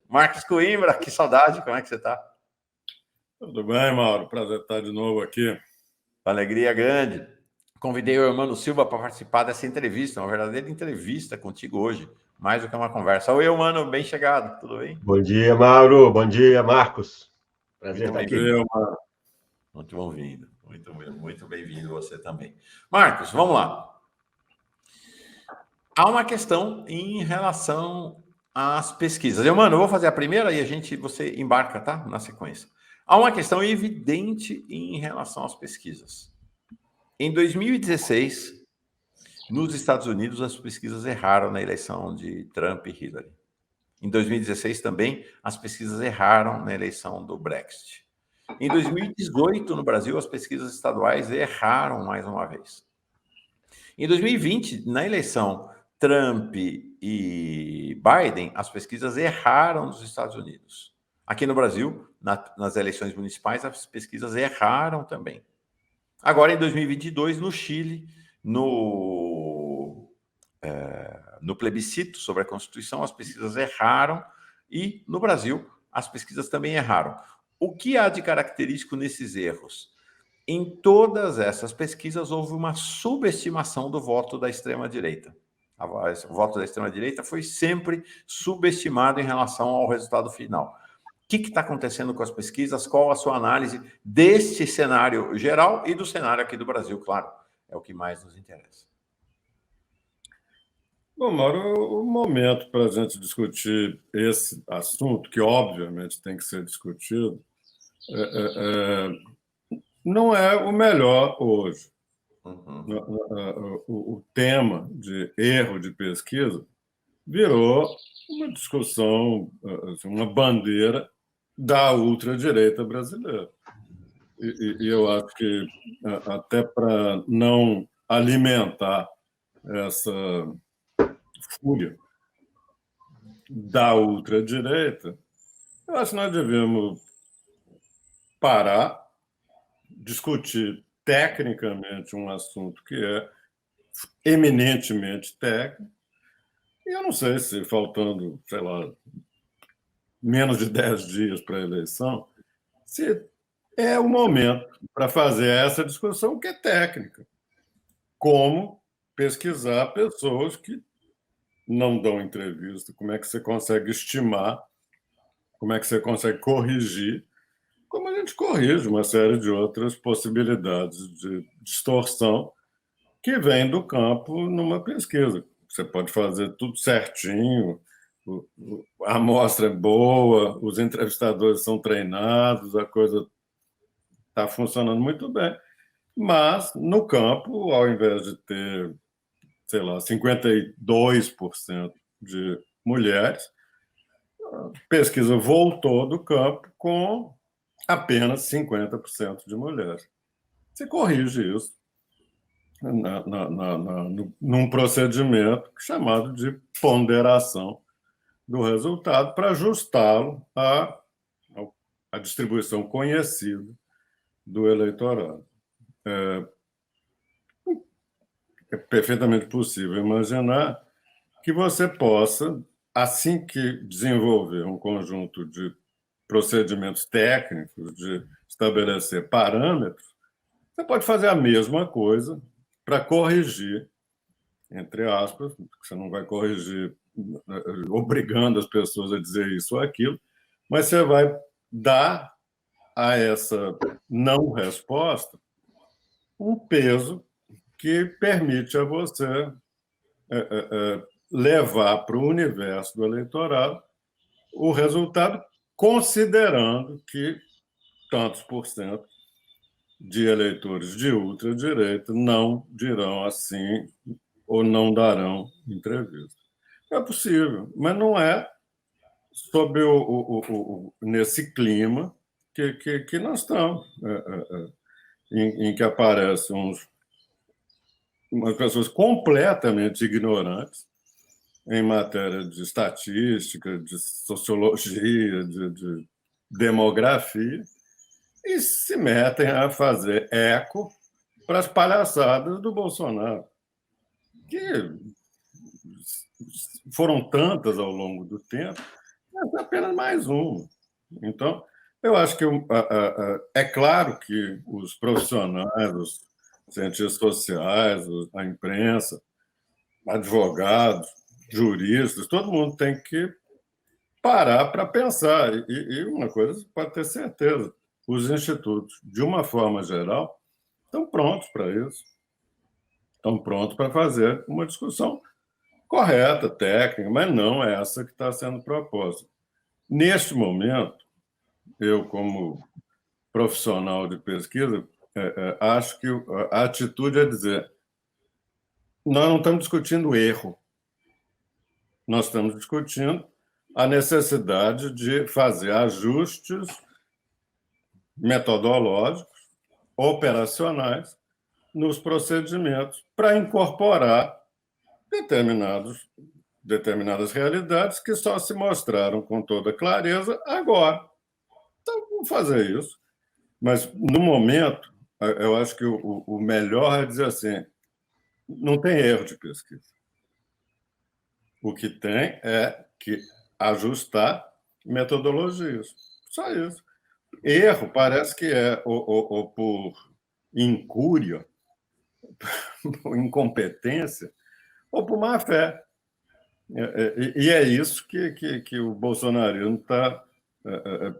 Marcos Coimbra, que saudade, como é que você está? Tudo bem, Mauro? Prazer estar de novo aqui. Alegria grande. Convidei o Hermano Silva para participar dessa entrevista, uma verdadeira entrevista contigo hoje, mais do que uma conversa. Oi, Hermano, bem chegado, tudo bem? Bom dia, Mauro. Bom dia, Marcos. Prazer Muito estar bem-vindo. aqui. Muito bem-vindo. Muito bem-vindo você também. Marcos, vamos lá. Há uma questão em relação às pesquisas. Mano, eu vou fazer a primeira e você embarca, tá? Na sequência. Há uma questão evidente em relação às pesquisas. Em 2016, nos Estados Unidos, as pesquisas erraram na eleição de Trump e Hillary. Em 2016 também, as pesquisas erraram na eleição do Brexit. Em 2018, no Brasil, as pesquisas estaduais erraram mais uma vez. Em 2020, na eleição Trump e Biden, as pesquisas erraram nos Estados Unidos. Aqui no Brasil, nas eleições municipais, as pesquisas erraram também. Agora, em 2022, no Chile, no plebiscito sobre a Constituição, as pesquisas erraram e, no Brasil, as pesquisas também erraram. O que há de característico nesses erros? Em todas essas pesquisas, houve uma subestimação do voto da extrema-direita. O voto da extrema-direita foi sempre subestimado em relação ao resultado final. O que está acontecendo com as pesquisas? Qual a sua análise deste cenário geral e do cenário aqui do Brasil, claro? É o que mais nos interessa. Bom, Mauro, o momento para a gente discutir esse assunto, que obviamente tem que ser discutido, não é o melhor hoje. O tema de erro de pesquisa virou uma discussão, uma bandeira da ultradireita brasileira. E eu acho que, até para não alimentar essa fúria da ultradireita, eu acho que nós devemos parar, discutir tecnicamente um assunto que é eminentemente técnico, e eu não sei se faltando, sei lá, menos de 10 dias para a eleição, se é o momento para fazer essa discussão que é técnica. Como pesquisar pessoas que não dão entrevista, como é que você consegue estimar, como é que você consegue corrigir, como a gente corrige uma série de outras possibilidades de distorção que vem do campo numa pesquisa. Você pode fazer tudo certinho, a amostra é boa, os entrevistadores são treinados, a coisa está funcionando muito bem, mas no campo, ao invés de ter, sei lá, 52% de mulheres, a pesquisa voltou do campo com apenas 50% de mulheres. Você corrige isso num procedimento chamado de ponderação do resultado para ajustá-lo à distribuição conhecida do eleitorado. É perfeitamente possível imaginar que você possa, assim que desenvolver um conjunto de procedimentos técnicos, de estabelecer parâmetros, você pode fazer a mesma coisa para corrigir, entre aspas, você não vai corrigir obrigando as pessoas a dizer isso ou aquilo, mas você vai dar a essa não resposta um peso que permite a você levar para o universo do eleitorado o resultado, considerando que tantos por cento de eleitores de ultradireita não dirão assim ou não darão entrevista. É possível, mas não é sob nesse clima que nós estamos, em que aparecem umas pessoas completamente ignorantes em matéria de estatística, de sociologia, de demografia, e se metem a fazer eco para as palhaçadas do Bolsonaro, que foram tantas ao longo do tempo, Essa é apenas mais uma. Então, eu acho que é claro que os profissionais, os cientistas sociais, a imprensa, advogados, juristas, todo mundo tem que parar para pensar. E uma coisa pode ter certeza: os institutos, de uma forma geral, estão prontos para isso, estão prontos para fazer uma discussão correta, técnica, mas não é essa que está sendo proposta. Neste momento, eu, como profissional de pesquisa, acho que a atitude é dizer: nós não estamos discutindo erro, nós estamos discutindo a necessidade de fazer ajustes metodológicos, operacionais, nos procedimentos para incorporar determinadas realidades que só se mostraram com toda clareza agora. Então, vamos fazer isso. Mas, no momento, eu acho que o melhor é dizer assim: não tem erro de pesquisa. O que tem é que ajustar metodologias. Só isso. Erro parece que é ou por incúria, por incompetência, ou por má fé. E é isso que o bolsonarismo está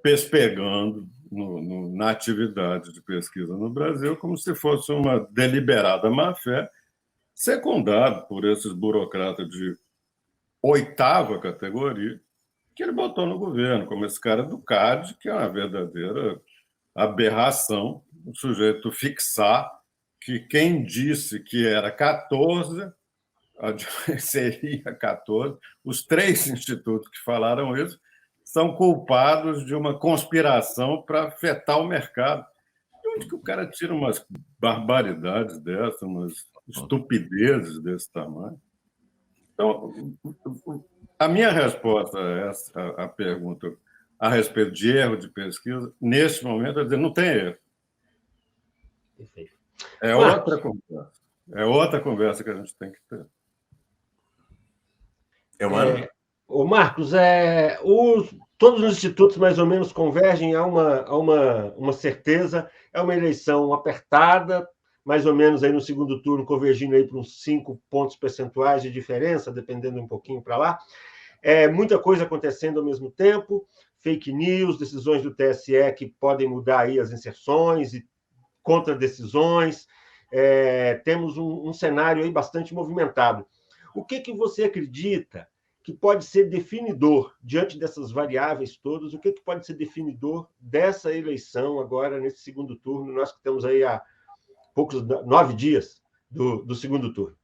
pespegando na atividade de pesquisa no Brasil, como se fosse uma deliberada má-fé, secundado por esses burocratas de oitava categoria que ele botou no governo, como esse cara do CAD, que é uma verdadeira aberração, o sujeito fixar que quem disse que era 14 seria 14. Os 3 institutos que falaram isso são culpados de uma conspiração para afetar o mercado. De onde que o cara tira umas barbaridades dessas, umas estupidezes desse tamanho? Então, a minha resposta a essa pergunta a respeito de erro de pesquisa, neste momento, é dizer: não tem erro. Perfeito. É outra conversa. É outra conversa que a gente tem que ter. O Marcos, todos os institutos mais ou menos convergem a uma certeza, é uma eleição apertada, mais ou menos aí no segundo turno, convergindo aí para uns 5 pontos percentuais de diferença, dependendo um pouquinho para lá. Muita coisa acontecendo ao mesmo tempo, fake news, decisões do TSE que podem mudar aí as inserções e contradecisões. Temos um cenário aí bastante movimentado. O que você acredita que pode ser definidor, diante dessas variáveis todas, o que pode ser definidor dessa eleição agora, nesse segundo turno? Nós que estamos aí há 9 dias do segundo turno.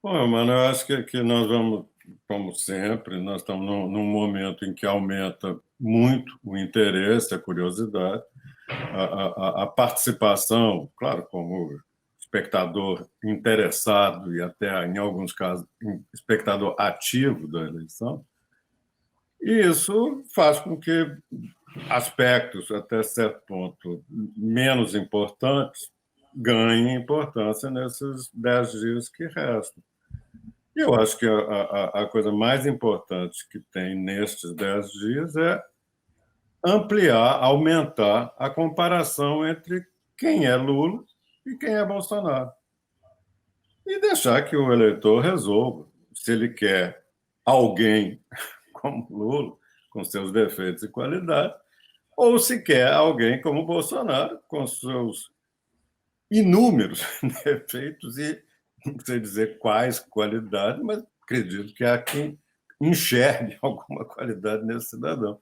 Bom, mano, eu acho que nós vamos, como sempre, nós estamos num momento em que aumenta muito o interesse, a curiosidade, a participação, claro, como espectador interessado e até, em alguns casos, espectador ativo da eleição. E isso faz com que aspectos, até certo ponto, menos importantes, ganhem importância nesses 10 dias que restam. E eu acho que a coisa mais importante que tem nestes 10 dias é ampliar, aumentar a comparação entre quem é Lula e quem é Bolsonaro. E deixar que o eleitor resolva se ele quer alguém como Lula, com seus defeitos e qualidades, ou se quer alguém como Bolsonaro, com seus inúmeros defeitos e não sei dizer quais qualidades, mas acredito que há quem enxergue alguma qualidade nesse cidadão.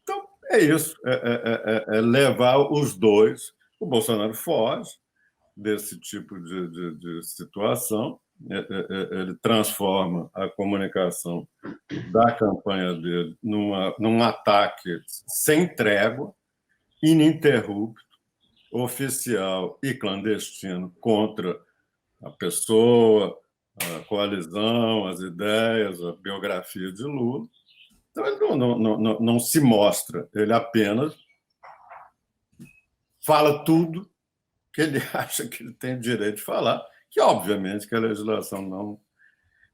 Então, é isso, é levar os dois. O Bolsonaro foge desse tipo de situação, ele transforma a comunicação da campanha dele num ataque sem trégua, ininterrupto, oficial e clandestino contra a pessoa, a coalizão, as ideias, a biografia de Lula. Então, ele não se mostra, ele apenas fala tudo que ele acha que ele tem o direito de falar, que, obviamente, que a legislação não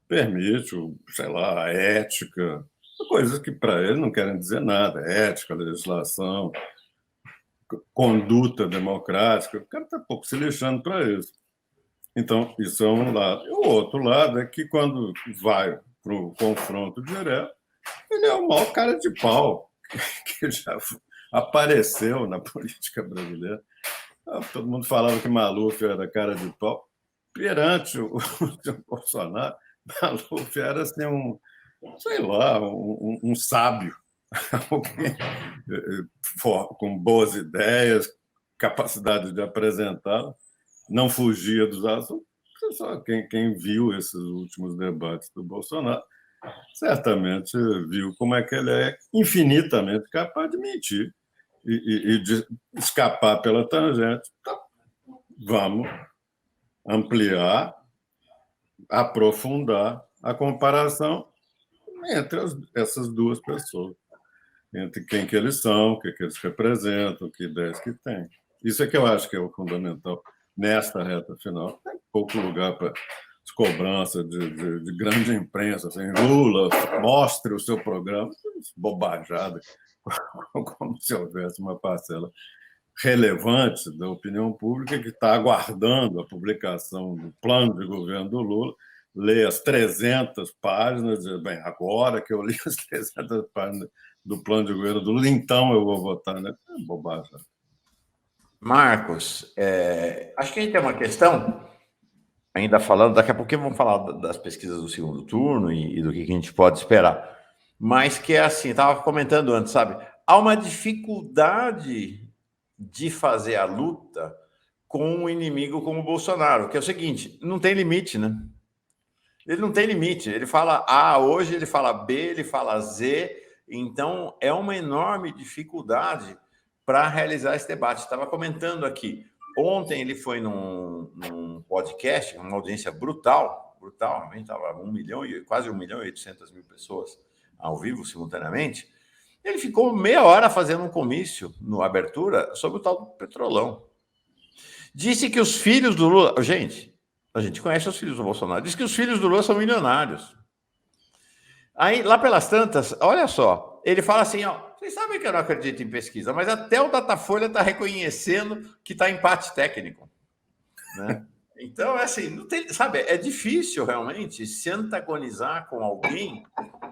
permite, sei lá, a ética, coisas que para ele não querem dizer nada, ética, legislação, conduta democrática, o cara está pouco se lixando para isso. Então, isso é um lado. E o outro lado é que, quando vai para o confronto direto, ele é o maior cara de pau que já apareceu na política brasileira. Todo mundo falava que Maluf era cara de pau. Perante o Bolsonaro, Maluf era assim, sei lá, um sábio, alguém com boas ideias, capacidade de apresentar, não fugia dos assuntos. Só quem viu esses últimos debates do Bolsonaro certamente viu como é que ele é infinitamente capaz de mentir e de escapar pela tangente. Então, vamos ampliar, aprofundar a comparação entre essas duas pessoas, entre quem que eles são, o que eles representam, que ideias que têm. Isso é que eu acho que é o fundamental nesta reta final. Tem pouco lugar para cobrança de grande imprensa, assim, Lula, mostre o seu programa, bobajada, como se houvesse uma parcela relevante da opinião pública que está aguardando a publicação do plano de governo do Lula, lê as 300 páginas, diz, bem, agora que eu li as 300 páginas do plano de governo do Lula, então eu vou votar, né? É bobagem. Marcos, acho que a gente tem uma questão, ainda falando, daqui a pouquinho vamos falar das pesquisas do segundo turno e do que a gente pode esperar, mas que é assim, estava comentando antes, sabe? Há uma dificuldade de fazer a luta com um inimigo como o Bolsonaro, que é o seguinte, não tem limite, né? Ele não tem limite, ele fala A hoje, ele fala B, ele fala Z, então é uma enorme dificuldade para realizar esse debate. Estava comentando aqui, ontem ele foi num podcast, uma audiência brutal, estava 1 milhão, quase 1.800.000 pessoas ao vivo, simultaneamente. Ele ficou meia hora fazendo um comício, no abertura, sobre o tal do Petrolão. Disse que os filhos do Lula... Gente, a gente conhece os filhos do Bolsonaro. Disse que os filhos do Lula são milionários. Aí, lá pelas tantas, olha só, ele fala assim, ó, vocês sabem que eu não acredito em pesquisa, mas até o Datafolha está reconhecendo que está empate técnico. Né? Então, assim, não tem, sabe, é difícil realmente se antagonizar com alguém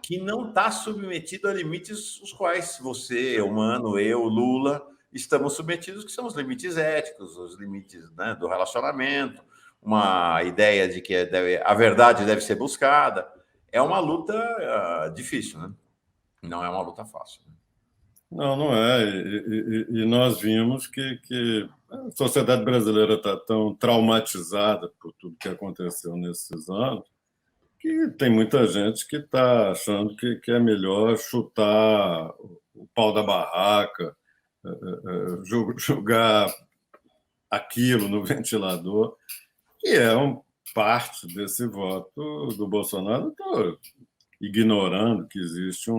que não está submetido a limites os quais você, humano, eu, Lula, estamos submetidos, que são os limites éticos, os limites, né, do relacionamento, uma ideia de que a verdade deve ser buscada. É uma luta difícil, né? Não é uma luta fácil. Não é. E nós vimos que a sociedade brasileira está tão traumatizada por tudo que aconteceu nesses anos que tem muita gente que está achando que é melhor chutar o pau da barraca, jogar aquilo no ventilador, que é parte desse voto do Bolsonaro. Estou ignorando que existe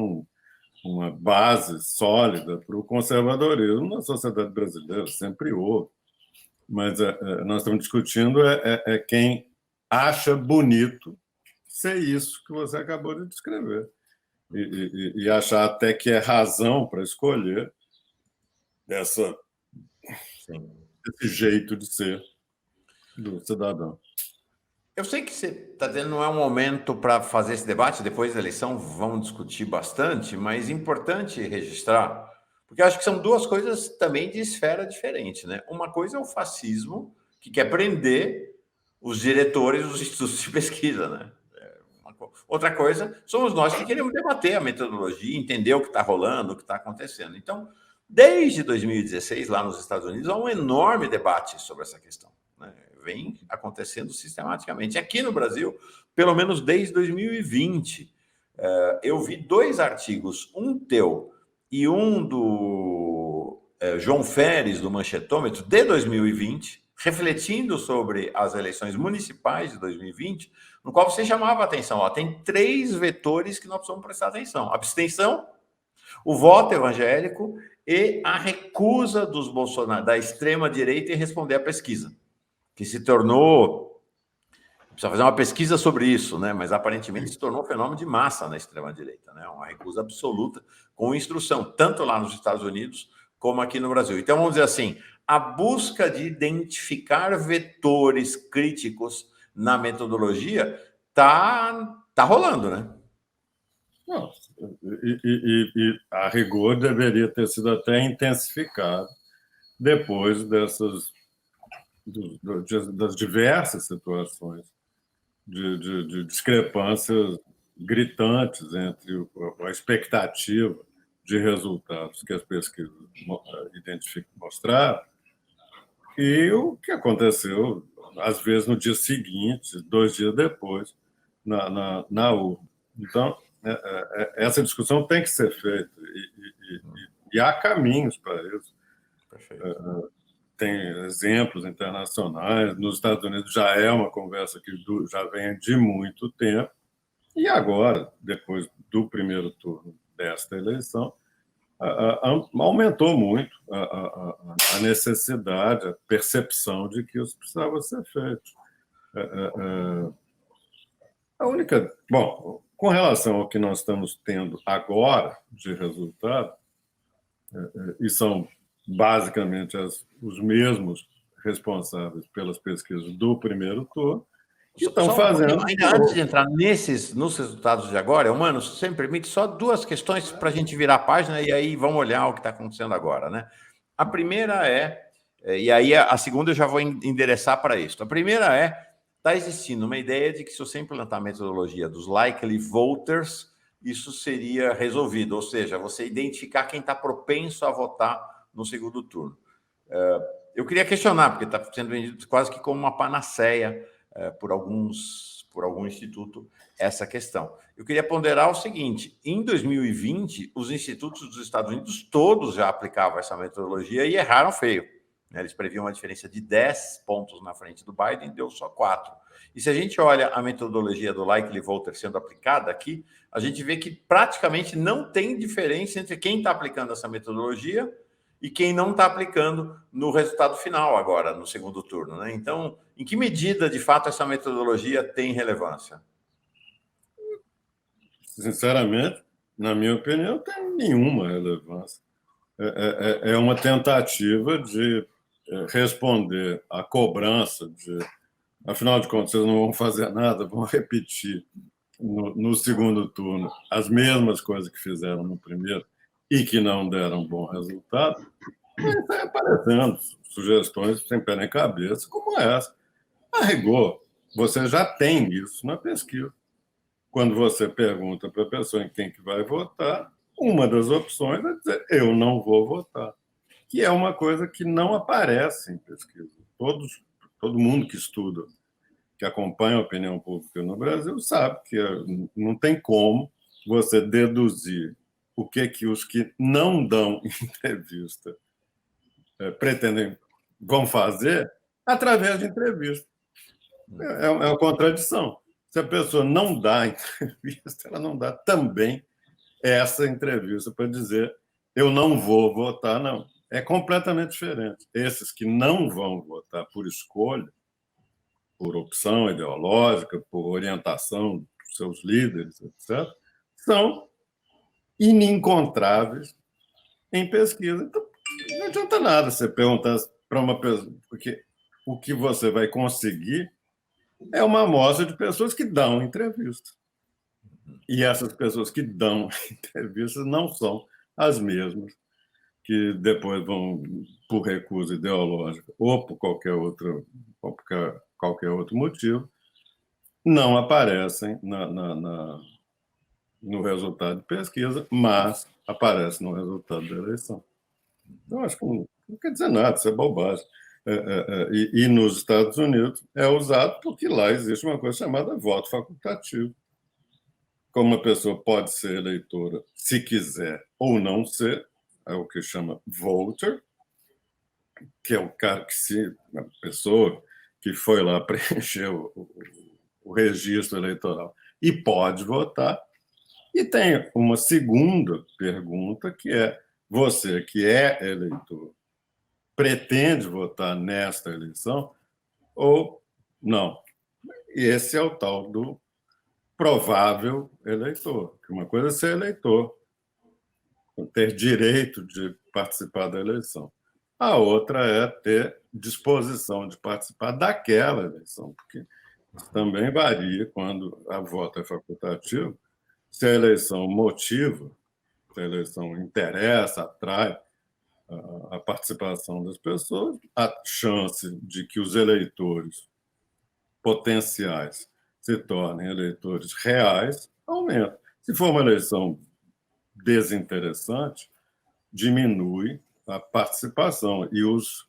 uma base sólida para o conservadorismo na sociedade brasileira, sempre houve. Mas nós estamos discutindo quem acha bonito ser isso que você acabou de descrever. E achar até que é razão para escolher esse jeito de ser do cidadão. Eu sei que você está dizendo não é um momento para fazer esse debate, depois da eleição vamos discutir bastante, mas é importante registrar, porque eu acho que são duas coisas também de esfera diferente, né? Uma coisa é o fascismo, que quer prender os diretores dos institutos de pesquisa, né? Outra coisa somos nós que queremos debater a metodologia, entender o que está rolando, o que está acontecendo. Então, desde 2016, lá nos Estados Unidos, há um enorme debate sobre essa questão, né? Vem acontecendo sistematicamente. Aqui no Brasil, pelo menos desde 2020, eu vi 2 artigos, um teu e um do João Feres, do Manchetômetro, de 2020, refletindo sobre as eleições municipais de 2020, no qual você chamava a atenção. Ó, tem 3 vetores que nós precisamos prestar atenção. Abstenção, o voto evangélico e a recusa dos Bolsonaro, da extrema-direita em responder à pesquisa, que se tornou Precisa fazer uma pesquisa sobre isso, né? Mas aparentemente se tornou um fenômeno de massa na extrema-direita, né? Uma recusa absoluta, com instrução, tanto lá nos Estados Unidos como aqui no Brasil. Então, vamos dizer assim, a busca de identificar vetores críticos na metodologia tá rolando, né? Não, e a rigor deveria ter sido até intensificado depois das diversas situações de discrepâncias gritantes entre a expectativa de resultados que as pesquisas mostraram e o que aconteceu, às vezes, no dia seguinte, 2 dias depois, na urna. Então, essa discussão tem que ser feita e há caminhos para isso. Perfeito. Tem exemplos internacionais. Nos Estados Unidos já é uma conversa que já vem de muito tempo. E agora, depois do primeiro turno desta eleição, aumentou muito a necessidade, a percepção de que isso precisava ser feito. A única. Bom, com relação ao que nós estamos tendo agora de resultado, e são basicamente os mesmos responsáveis pelas pesquisas do primeiro turno, que estão fazendo. Ainda antes de entrar nos resultados de agora, Mano, se você me permite, só 2 questões para a gente virar a página e aí vamos olhar o que está acontecendo agora, né? A primeira e aí a segunda eu já vou endereçar para isso. A primeira está existindo uma ideia de que se você implantar a metodologia dos likely voters, isso seria resolvido, ou seja, você identificar quem está propenso a votar no segundo turno. Eu queria questionar, porque está sendo vendido quase que como uma panaceia por algum instituto essa questão. Eu queria ponderar o seguinte: em 2020, os institutos dos Estados Unidos todos já aplicavam essa metodologia e erraram feio. Eles previam uma diferença de 10 pontos na frente do Biden, deu só 4. E se a gente olha a metodologia do likely voter sendo aplicada aqui, a gente vê que praticamente não tem diferença entre quem está aplicando essa metodologia e quem não está aplicando no resultado final agora, no segundo turno, né? Então, em que medida, de fato, essa metodologia tem relevância? Sinceramente, na minha opinião, não tem nenhuma relevância. É uma tentativa de responder à cobrança de, afinal de contas, vocês não vão fazer nada, vão repetir no segundo turno as mesmas coisas que fizeram no primeiro e que não deram bom resultado. Mas está aparecendo sugestões sem pé nem cabeça, como essa. A rigor, você já tem isso na pesquisa. Quando você pergunta para a pessoa em quem que vai votar, uma das opções é dizer eu não vou votar, que é uma coisa que não aparece em pesquisa. Todo mundo que estuda, que acompanha a opinião pública no Brasil, sabe que não tem como você deduzir o que os que não dão entrevista vão fazer através de entrevista. É uma contradição. Se a pessoa não dá entrevista, ela não dá também essa entrevista para dizer eu não vou votar, não. É completamente diferente. Esses que não vão votar por escolha, por opção ideológica, por orientação dos seus líderes, etc., são inencontráveis em pesquisa. Então, não adianta nada você perguntar para uma pessoa, porque o que você vai conseguir é uma amostra de pessoas que dão entrevista. E essas pessoas que dão entrevistas não são as mesmas que depois vão, por recusa ideológica ou por qualquer outro motivo, não aparecem no resultado de pesquisa, mas aparecem no resultado da eleição. Eu acho que não quer dizer nada, isso é bobagem. E nos Estados Unidos é usado porque lá existe uma coisa chamada voto facultativo. Como uma pessoa pode ser eleitora se quiser ou não ser, é o que chama voter, que é o cara a pessoa que foi lá preencher o registro eleitoral e pode votar. E tem uma segunda pergunta, que é: você que é eleitor, pretende votar nesta eleição ou não? E esse é o tal do provável eleitor. Uma coisa é ser eleitor, ter direito de participar da eleição. A outra é ter disposição de participar daquela eleição, porque isso também varia quando a voto é facultativo. Se a eleição motiva, se a eleição interessa, atrai a participação das pessoas, a chance de que os eleitores potenciais se tornem eleitores reais aumenta. Se for uma eleição desinteressante, diminui a participação e os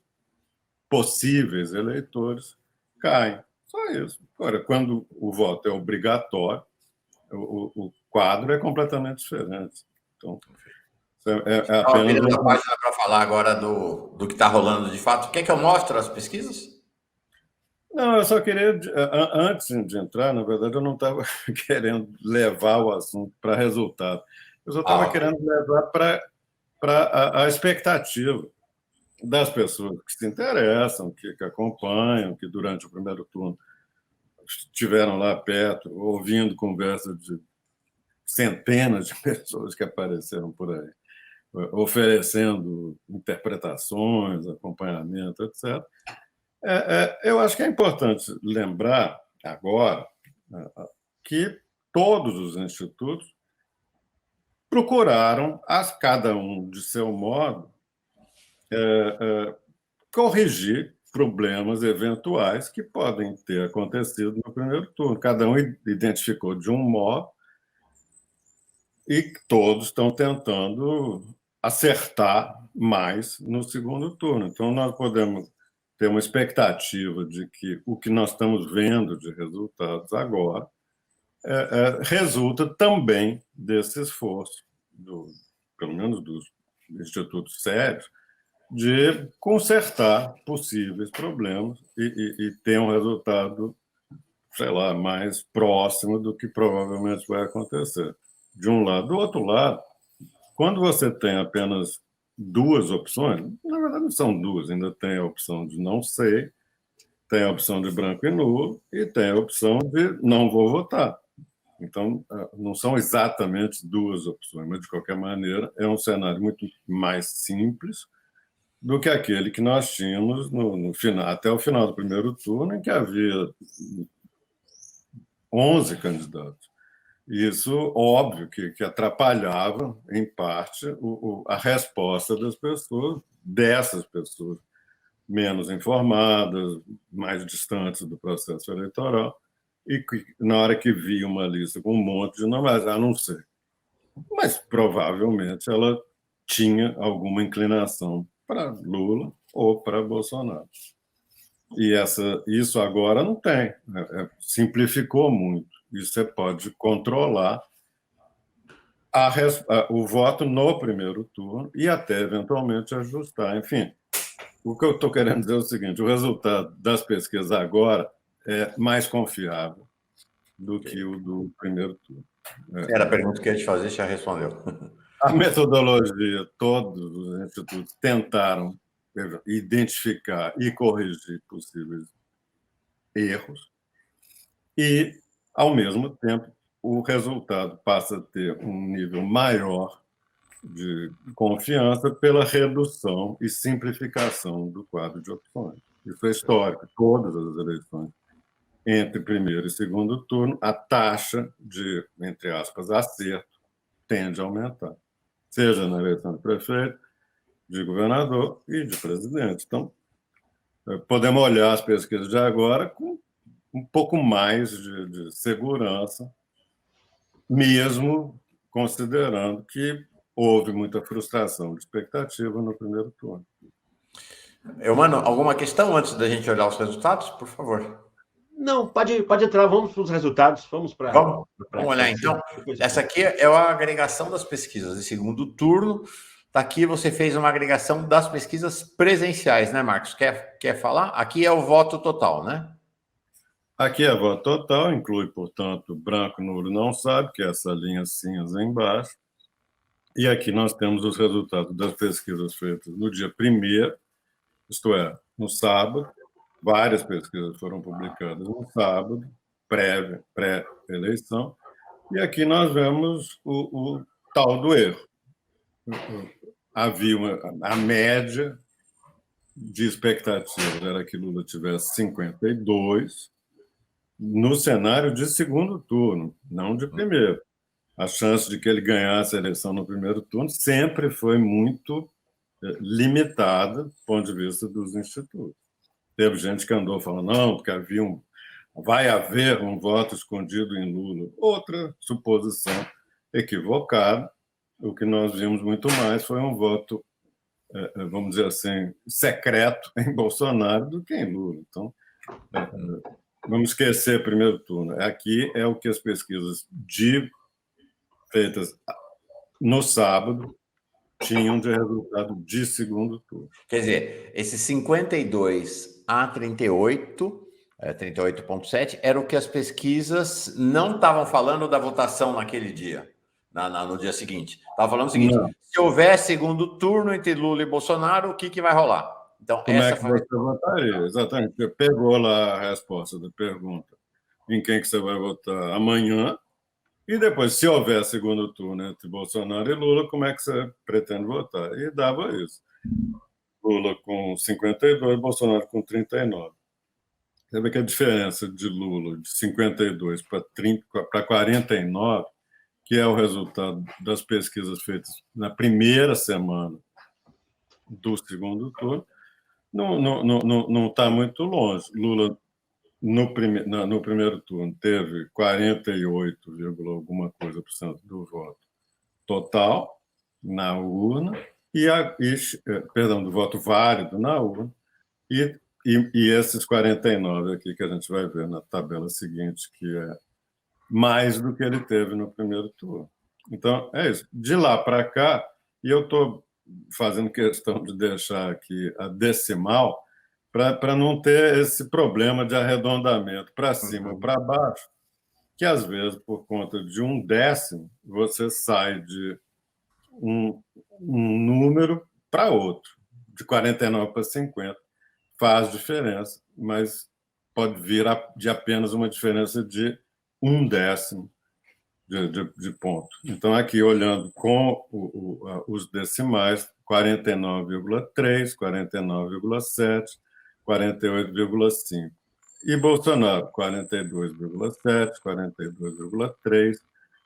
possíveis eleitores caem. Só isso. Agora, quando o voto é obrigatório, o quadro é completamente diferente. Então, é Estava apenas virando a página para falar agora do que está rolando de fato. Quer que eu mostre as pesquisas? Não, eu só queria, antes de entrar, na verdade, eu não estava querendo levar o assunto para resultado. Eu só estava Ok. querendo levar para a expectativa das pessoas que se interessam, que acompanham, que durante o primeiro turno estiveram lá perto, ouvindo conversa de centenas de pessoas que apareceram por aí, oferecendo interpretações, acompanhamento, etc. Eu acho que é importante lembrar agora que todos os institutos procuraram, cada um de seu modo, corrigir problemas eventuais que podem ter acontecido no primeiro turno. Cada um identificou de um modo e todos estão tentando acertar mais no segundo turno. Então, nós podemos ter uma expectativa de que o que nós estamos vendo de resultados agora resulta também desse esforço, pelo menos dos institutos sérios, de consertar possíveis problemas e ter um resultado, sei lá, mais próximo do que provavelmente vai acontecer. De um lado. Do outro lado, quando você tem apenas duas opções, na verdade não são duas, ainda tem a opção de não sei, tem a opção de branco e nulo e tem a opção de não vou votar. Então, não são exatamente duas opções, mas, de qualquer maneira, é um cenário muito mais simples do que aquele que nós tínhamos no final, até o final do primeiro turno, em que havia 11 candidatos. Isso, óbvio, que atrapalhava, em parte, a resposta das pessoas, dessas pessoas menos informadas, mais distantes do processo eleitoral, e que, na hora que via uma lista com um monte de nomes, não sei. Mas, provavelmente, ela tinha alguma inclinação para Lula ou para Bolsonaro. E isso agora não tem. Simplificou muito. E você pode controlar o voto no primeiro turno e até, eventualmente, ajustar. Enfim, o que eu estou querendo dizer é o seguinte: o resultado das pesquisas agora é mais confiável do que o do primeiro turno. Era a pergunta que eu ia te fazer, já respondeu. A metodologia, todos os institutos tentaram identificar e corrigir possíveis erros e, ao mesmo tempo, o resultado passa a ter um nível maior de confiança pela redução e simplificação do quadro de opções. Isso é histórico. Todas as eleições, entre primeiro e segundo turno, a taxa de, entre aspas, acerto tende a aumentar, seja na eleição de prefeito, de governador e de presidente. Então, podemos olhar as pesquisas de agora com um pouco mais de segurança, mesmo considerando que houve muita frustração de expectativa no primeiro turno. Mano, alguma questão antes da gente olhar os resultados, por favor? Não, pode entrar, vamos para os resultados, vamos para... Vamos olhar, então. Essa aqui é a agregação das pesquisas de segundo turno. Está aqui, você fez uma agregação das pesquisas presenciais, né, Marcos? Quer falar? Aqui é o voto total, né? Aqui é voto total, inclui, portanto, branco, nulo, não sabe, que é essa linha cinza embaixo. E aqui nós temos os resultados das pesquisas feitas no dia 1º, isto é, no sábado. Várias pesquisas foram publicadas no sábado, pré-eleição, e aqui nós vemos o tal do erro. Havia a média de expectativa era que Lula tivesse 52 no cenário de segundo turno, não de primeiro. A chance de que ele ganhasse a eleição no primeiro turno sempre foi muito limitada do ponto de vista dos institutos. Teve gente que andou falando, não, porque vai haver um voto escondido em Lula. Outra suposição equivocada. O que nós vimos muito mais foi um voto, vamos dizer assim, secreto em Bolsonaro do que em Lula. Então, vamos esquecer primeiro turno. Aqui é o que as pesquisas feitas no sábado tinham de resultado de segundo turno. Quer dizer, esse 52 a 38, 38,7, era o que as pesquisas não estavam falando da votação naquele dia, no dia seguinte. Estavam falando o seguinte, se houver segundo turno entre Lula e Bolsonaro, o que vai rolar? Então, como é que você votaria? Exatamente. Você pegou lá a resposta da pergunta em quem que você vai votar amanhã, e depois, se houver segundo turno entre Bolsonaro e Lula, como é que você pretende votar? E dava isso. Lula com 52, Bolsonaro com 39. Você vê que a diferença de Lula de 52 para 49, que é o resultado das pesquisas feitas na primeira semana do segundo turno, não está muito longe. Lula, no primeiro turno, teve 48, alguma coisa por cento do voto total na urna, perdão, do voto válido na urna, e esses 49 aqui que a gente vai ver na tabela seguinte, que é mais do que ele teve no primeiro turno. Então, é isso. De lá para cá, e eu estou fazendo questão de deixar aqui a decimal para não ter esse problema de arredondamento para cima ou para baixo, que às vezes, por conta de 1/10, você sai de um número para outro, de 49 para 50. Faz diferença, mas pode vir de apenas uma diferença de 1/10 de ponto. Então, aqui, olhando com os decimais, 49,3, 49,7, 48,5. E Bolsonaro, 42,7, 42,3,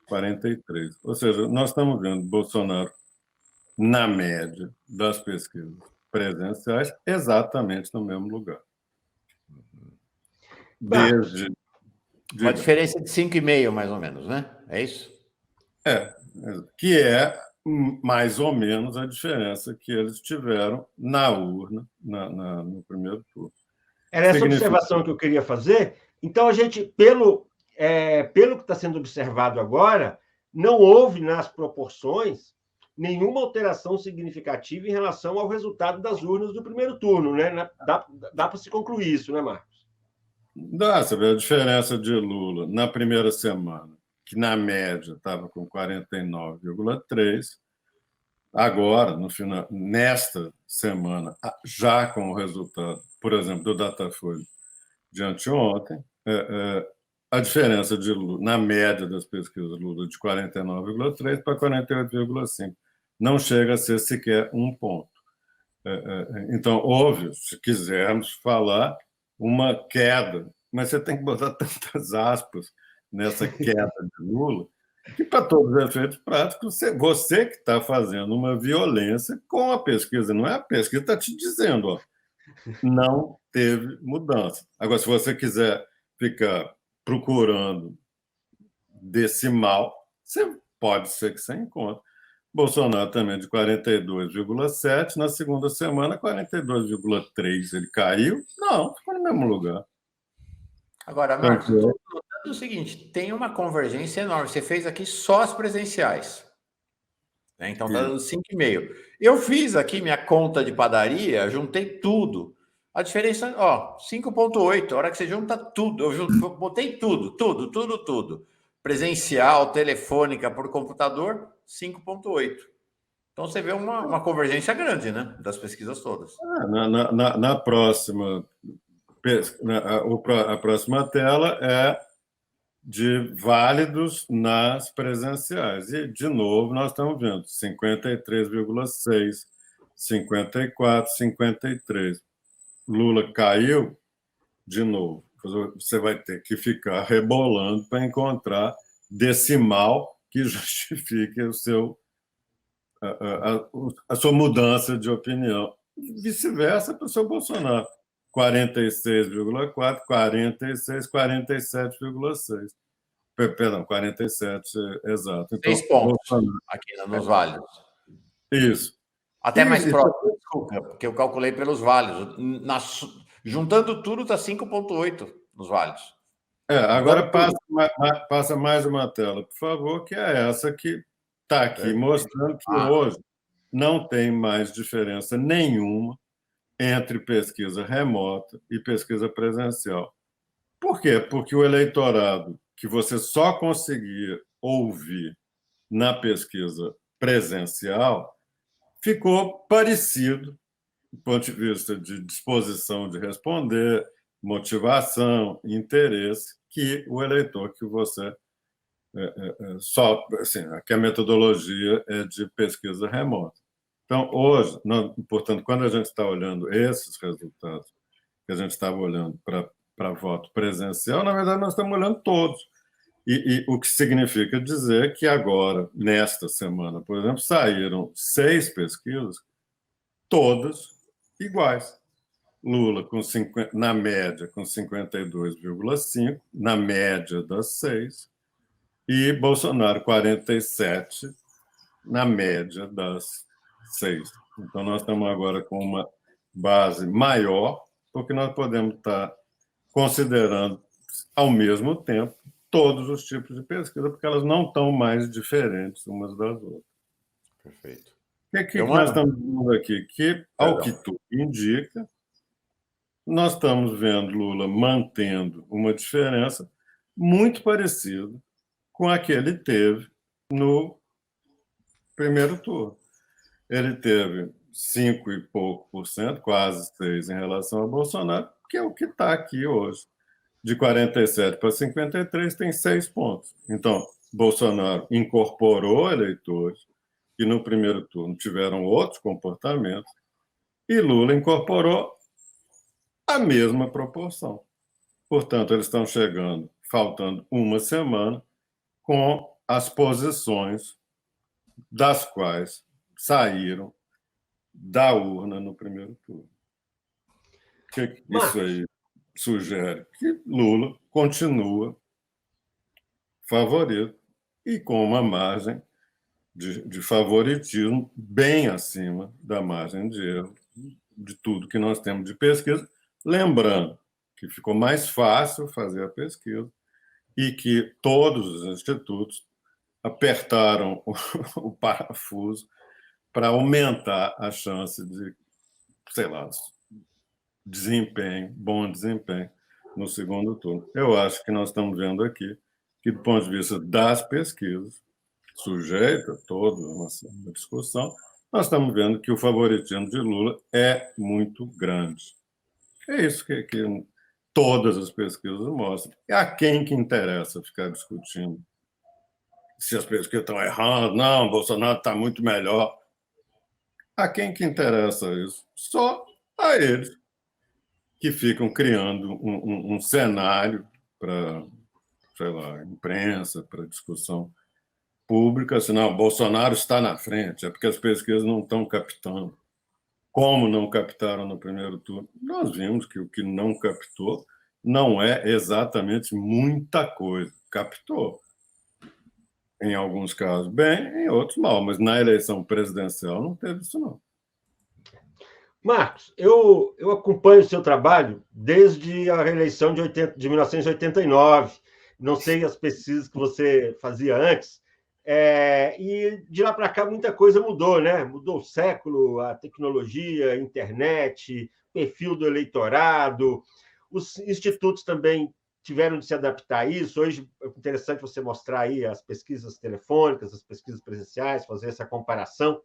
43. Ou seja, nós estamos vendo Bolsonaro, na média das pesquisas presenciais, exatamente no mesmo lugar. Desde... Uma diferença de 5,5, mais ou menos, né? É isso? Que é mais ou menos a diferença que eles tiveram na urna no primeiro turno. Era essa observação que eu queria fazer. Então, a gente, pelo que está sendo observado agora, não houve nas proporções nenhuma alteração significativa em relação ao resultado das urnas do primeiro turno, né? Dá para se concluir isso, né, Marcos? Dá, você vê a diferença de Lula na primeira semana, que na média estava com 49,3, agora, no final, nesta semana, já com o resultado, por exemplo, do Datafolha de anteontem, a diferença de Lula, na média das pesquisas Lula, de 49,3 para 48,5. Não chega a ser sequer um ponto. Então, houve, se quisermos falar, uma queda, mas você tem que botar tantas aspas nessa queda de Lula, que, para todos os efeitos práticos, você que está fazendo uma violência com a pesquisa, não é a pesquisa que está te dizendo, ó, não teve mudança. Agora, se você quiser ficar procurando decimal, você pode ser que você encontre. Bolsonaro também de 42,7, na segunda semana 42,3. Ele caiu? Não, ficou no mesmo lugar. Agora, Marcos, eu estou notando o seguinte, tem uma convergência enorme. Você fez aqui só as presenciais. Né? Então, está dando 5,5. Eu fiz aqui minha conta de padaria, juntei tudo. A diferença, 5,8. A hora que você junta tudo, eu botei tudo. Presencial, telefônica, por computador, 5,8. Então, você vê uma convergência grande, né? Das pesquisas todas. Na próxima... A próxima tela é de válidos nas presenciais. E, de novo, nós estamos vendo 53,6, 54, 53. Lula caiu de novo. Você vai ter que ficar rebolando para encontrar decimal que justifique a sua mudança de opinião. Vice-versa para o seu Bolsonaro. 46,4, 46, 47,6. Perdão, 47, exato. Então, 6 pontos Bolsonaro. aqui nos válidos. Isso. Até mais próximo, desculpa, porque eu calculei pelos válidos. Juntando tudo, está 5,8 nos válidos. Agora passa mais uma tela, por favor, que é essa que está aqui, mostrando que hoje não tem mais diferença nenhuma entre pesquisa remota e pesquisa presencial. Por quê? Porque o eleitorado que você só conseguia ouvir na pesquisa presencial ficou parecido do ponto de vista de disposição de responder, motivação, interesse, que o eleitor que você só, assim, que a metodologia é de pesquisa remota. Então, hoje, portanto, quando a gente está olhando esses resultados, que a gente estava olhando para voto presencial, na verdade, nós estamos olhando todos. E o que significa dizer que agora, nesta semana, por exemplo, saíram 6 pesquisas, todas iguais. Lula, na média, com 52,5, na média das 6, e Bolsonaro, 47, na média das 6. Então, nós estamos agora com uma base maior, porque nós podemos estar considerando, ao mesmo tempo, todos os tipos de pesquisa, porque elas não estão mais diferentes umas das outras. Perfeito. O que nós estamos vendo aqui? Que, ao que tudo indica, nós estamos vendo Lula mantendo uma diferença muito parecida com a que ele teve no primeiro turno. Ele teve 5 e pouco por cento, quase 6 em relação a Bolsonaro, que é o que está aqui hoje. De 47 para 53 tem 6 pontos. Então, Bolsonaro incorporou eleitores que no primeiro turno tiveram outros comportamentos e Lula incorporou a mesma proporção. Portanto, eles estão chegando, faltando uma semana, com as posições das quais saíram da urna no primeiro turno. O que isso aí sugere? Que Lula continua favorito e com uma margem de favoritismo bem acima da margem de erro de tudo que nós temos de pesquisa. Lembrando que ficou mais fácil fazer a pesquisa e que todos os institutos apertaram o parafuso para aumentar a chance de, sei lá, bom desempenho no segundo turno. Eu acho que nós estamos vendo aqui que, do ponto de vista das pesquisas, sujeita a toda uma discussão, nós estamos vendo que o favoritismo de Lula é muito grande. É isso que todas as pesquisas mostram. É a quem que interessa ficar discutindo se as pesquisas estão errando, não, Bolsonaro está muito melhor. A quem que interessa isso? Só a eles, que ficam criando um cenário para, sei lá, imprensa, para discussão pública, assim, não, Bolsonaro está na frente, é porque as pesquisas não estão captando. Como não captaram no primeiro turno? Nós vimos que o que não captou não é exatamente muita coisa. Captou. Em alguns casos bem, em outros mal, mas na eleição presidencial não teve isso, não. Marcos, eu acompanho o seu trabalho desde a reeleição de 1989. Não sei as pesquisas que você fazia antes, e de lá para cá muita coisa mudou, né? Mudou o século, a tecnologia, a internet, perfil do eleitorado. Os institutos também tiveram de se adaptar a isso. Hoje é interessante você mostrar aí as pesquisas telefônicas, as pesquisas presenciais, fazer essa comparação.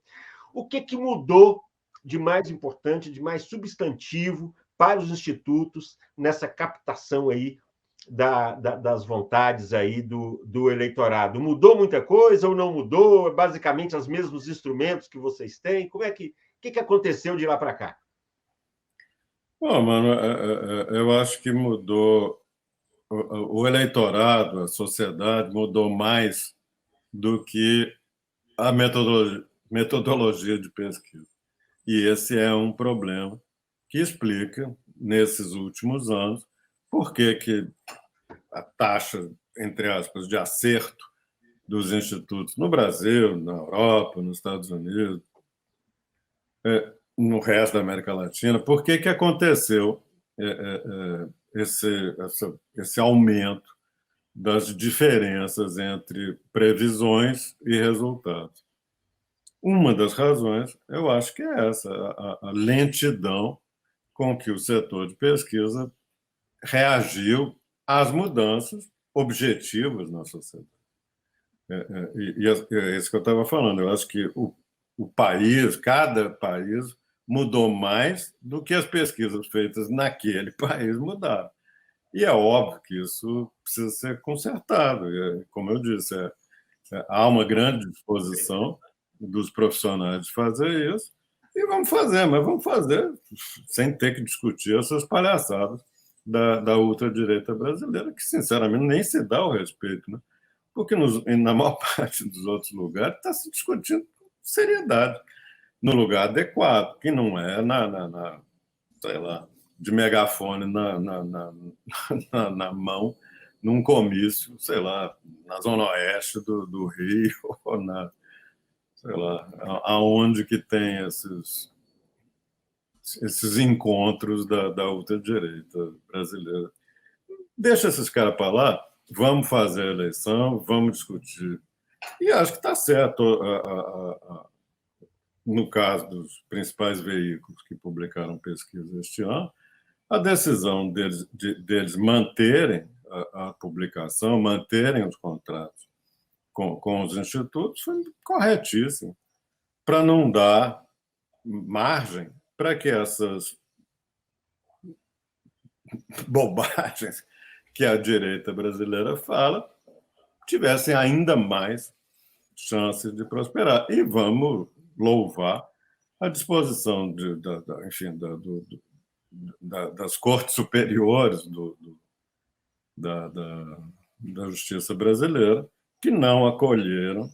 O que mudou de mais importante, de mais substantivo para os institutos nessa captação aí das vontades aí do eleitorado? Mudou muita coisa ou não mudou? É basicamente os mesmos instrumentos que vocês têm? Como é que aconteceu de lá para cá? Bom, mano, eu acho que mudou o eleitorado, a sociedade mudou mais do que a metodologia de pesquisa. E esse é um problema que explica, nesses últimos anos, por que a taxa, entre aspas, de acerto dos institutos no Brasil, na Europa, nos Estados Unidos, no resto da América Latina, por que aconteceu esse aumento das diferenças entre previsões e resultados? Uma das razões, eu acho que é essa, a lentidão com que o setor de pesquisa reagiu às mudanças objetivas na sociedade. É isso que eu estava falando. Eu acho que o país, cada país, mudou mais do que as pesquisas feitas naquele país mudaram. E é óbvio que isso precisa ser consertado. Como eu disse, há uma grande disposição dos profissionais de fazer isso, e vamos fazer, mas vamos fazer sem ter que discutir essas palhaçadas da ultradireita brasileira, que, sinceramente, nem se dá o respeito, né? Porque na maior parte dos outros lugares está se discutindo com seriedade, no lugar adequado, que não é sei lá, de megafone na mão, num comício, sei lá, na zona oeste do Rio, ou sei lá, aonde que tem esses encontros da ultradireita brasileira. Deixa esses caras para lá, vamos fazer a eleição, vamos discutir. E acho que está certo, no caso dos principais veículos que publicaram pesquisa este ano, a decisão deles manterem a publicação, manterem os contratos com os institutos foi corretíssimo, para não dar margem para que essas bobagens que a direita brasileira fala tivessem ainda mais chances de prosperar. E vamos louvar a disposição das cortes superiores da justiça brasileira, que não acolheram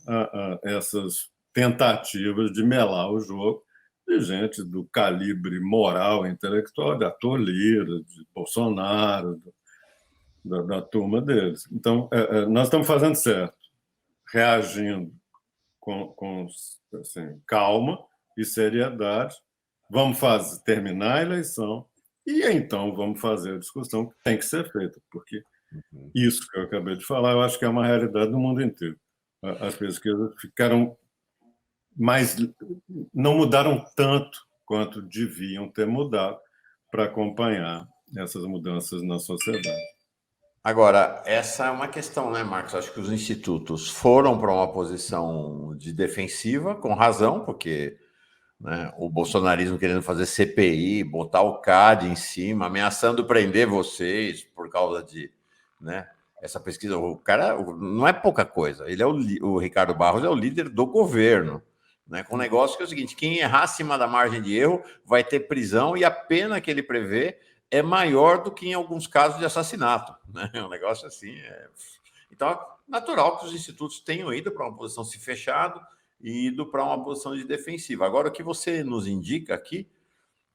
essas tentativas de melar o jogo de gente do calibre moral e intelectual de Arthur Lira, de Bolsonaro, da turma deles. Então, nós estamos fazendo certo, reagindo com assim, calma e seriedade. Vamos terminar a eleição e então vamos fazer a discussão que tem que ser feita, porque isso que eu acabei de falar, eu acho que é uma realidade do mundo inteiro. As pesquisas ficaram não mudaram tanto quanto deviam ter mudado para acompanhar essas mudanças na sociedade. Agora, essa é uma questão, né, Marcos? Acho que os institutos foram para uma posição de defensiva, com razão, porque, né, o bolsonarismo querendo fazer CPI, botar o CAD em cima, ameaçando prender vocês por causa de, né, essa pesquisa. O cara não é pouca coisa. Ele o Ricardo Barros é o líder do governo, né, com um negócio que é o seguinte: quem errar acima da margem de erro vai ter prisão, e a pena que ele prevê é maior do que em alguns casos de assassinato, né? É um negócio assim. Então, natural que os institutos tenham ido para uma posição se fechado e ido para uma posição de defensiva. Agora, o que você nos indica aqui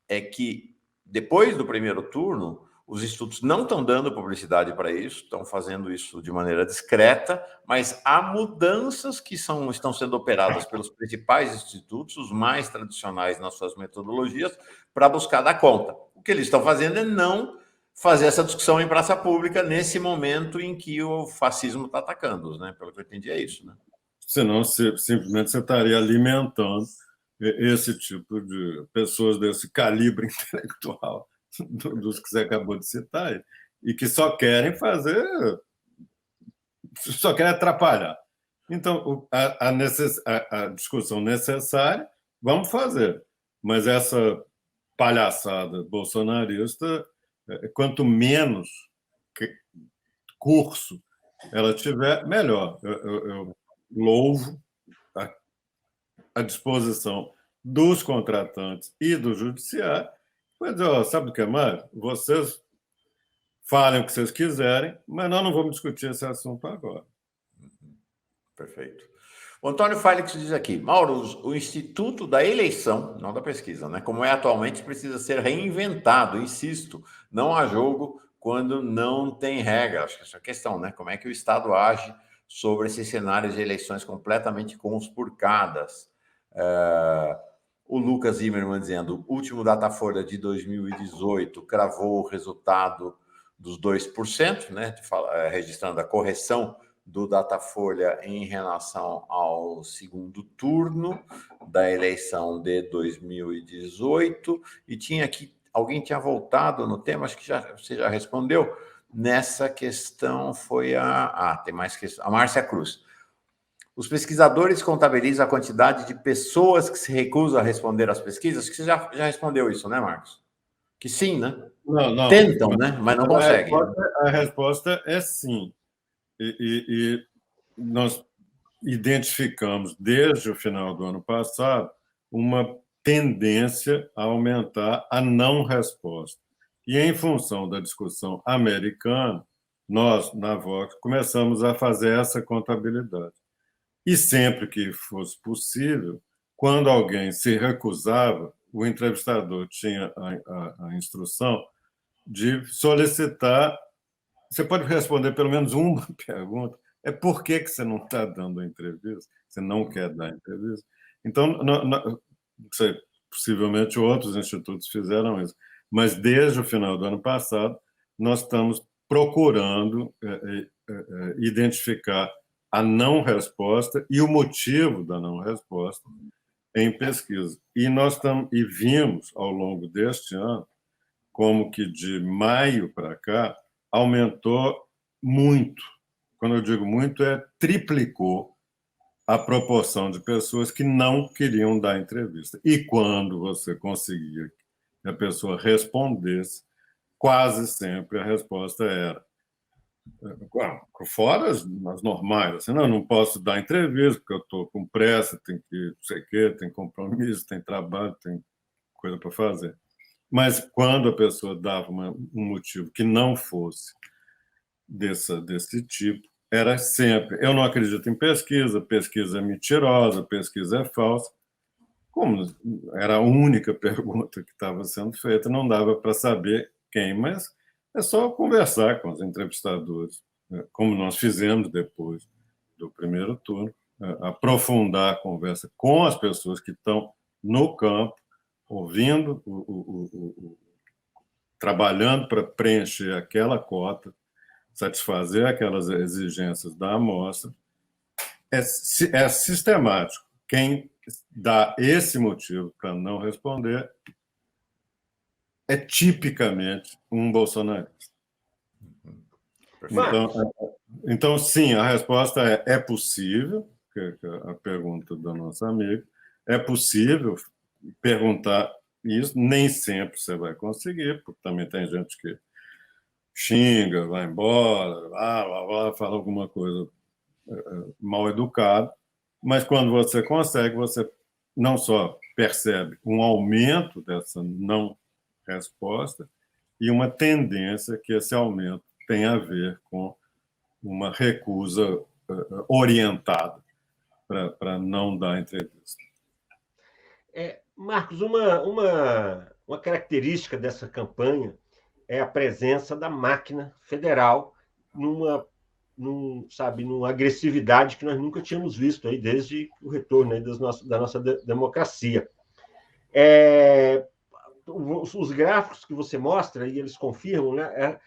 é que, depois do primeiro turno, os institutos não estão dando publicidade para isso, estão fazendo isso de maneira discreta, mas há mudanças que estão sendo operadas pelos principais institutos, os mais tradicionais nas suas metodologias, para buscar dar conta. O que eles estão fazendo é não fazer essa discussão em praça pública nesse momento em que o fascismo está atacando-os, né? Pelo que eu entendi, é isso, né? Senão, simplesmente você estaria alimentando esse tipo de pessoas desse calibre intelectual dos que você acabou de citar, e que só querem atrapalhar. Então, a discussão necessária, vamos fazer, mas essa palhaçada bolsonarista, quanto menos curso ela tiver, melhor. Eu louvo a disposição dos contratantes e do judiciário. Mas, sabe o que é mais? Vocês falem o que vocês quiserem, mas nós não vamos discutir esse assunto agora. Perfeito. O Antônio Félix diz aqui, Mauro, o Instituto da Eleição, não da pesquisa, né? Como é atualmente, precisa ser reinventado, insisto, não há jogo quando não tem regra. Acho que essa é a questão, né? Como é que o Estado age sobre esses cenários de eleições completamente conspurcadas? O Lucas Zimmermann dizendo, o último Datafolha de 2018 cravou o resultado dos 2%, né? Registrando a correção do Datafolha em relação ao segundo turno da eleição de 2018, e tinha aqui, alguém tinha voltado no tema, acho que você já respondeu, nessa questão foi tem mais questão, a Márcia Cruz. Os pesquisadores contabilizam a quantidade de pessoas que se recusam a responder às pesquisas, que você já respondeu isso, né, Marcos? Que sim, né? Não. Tentam, né? Mas não conseguem. A resposta é sim. E nós identificamos, desde o final do ano passado, uma tendência a aumentar a não resposta. E, em função da discussão americana, nós, na Vox, começamos a fazer essa contabilidade. E sempre que fosse possível, quando alguém se recusava, o entrevistador tinha a instrução de solicitar. Você pode responder pelo menos uma pergunta. É por que você não está dando a entrevista? Você não quer dar a entrevista? Então, possivelmente outros institutos fizeram isso. Mas, desde o final do ano passado, nós estamos procurando identificar a não resposta e o motivo da não resposta em pesquisa. E nós vimos, ao longo deste ano, como que de maio para cá, aumentou muito. Quando eu digo muito, triplicou a proporção de pessoas que não queriam dar entrevista. E quando você conseguia que a pessoa respondesse, quase sempre a resposta era, fora as normais, assim, não posso dar entrevista porque eu estou com pressa, tem que, não sei o quê, tem compromisso, tem trabalho, tem coisa para fazer. Mas quando a pessoa dava um motivo que não fosse desse tipo, era sempre, eu não acredito em pesquisa é mentirosa, pesquisa é falsa. Como era a única pergunta que estava sendo feita, não dava para saber quem, mas é só conversar com os entrevistadores, como nós fizemos depois do primeiro turno, aprofundar a conversa com as pessoas que estão no campo, ouvindo, trabalhando para preencher aquela cota, satisfazer aquelas exigências da amostra. É sistemático. Quem dá esse motivo para não responder é tipicamente um bolsonarista. Então, sim, a resposta é possível, que é a pergunta da nossa amiga, é possível perguntar isso, nem sempre você vai conseguir, porque também tem gente que xinga, vai embora, fala alguma coisa mal educada, mas quando você consegue, você não só percebe um aumento dessa não resposta e uma tendência que esse aumento tem a ver com uma recusa orientada para não dar entrevista. Marcos, uma característica dessa campanha é a presença da máquina federal numa agressividade que nós nunca tínhamos visto aí desde o retorno aí da nossa democracia. Os gráficos que você mostra, e eles confirmam, né, é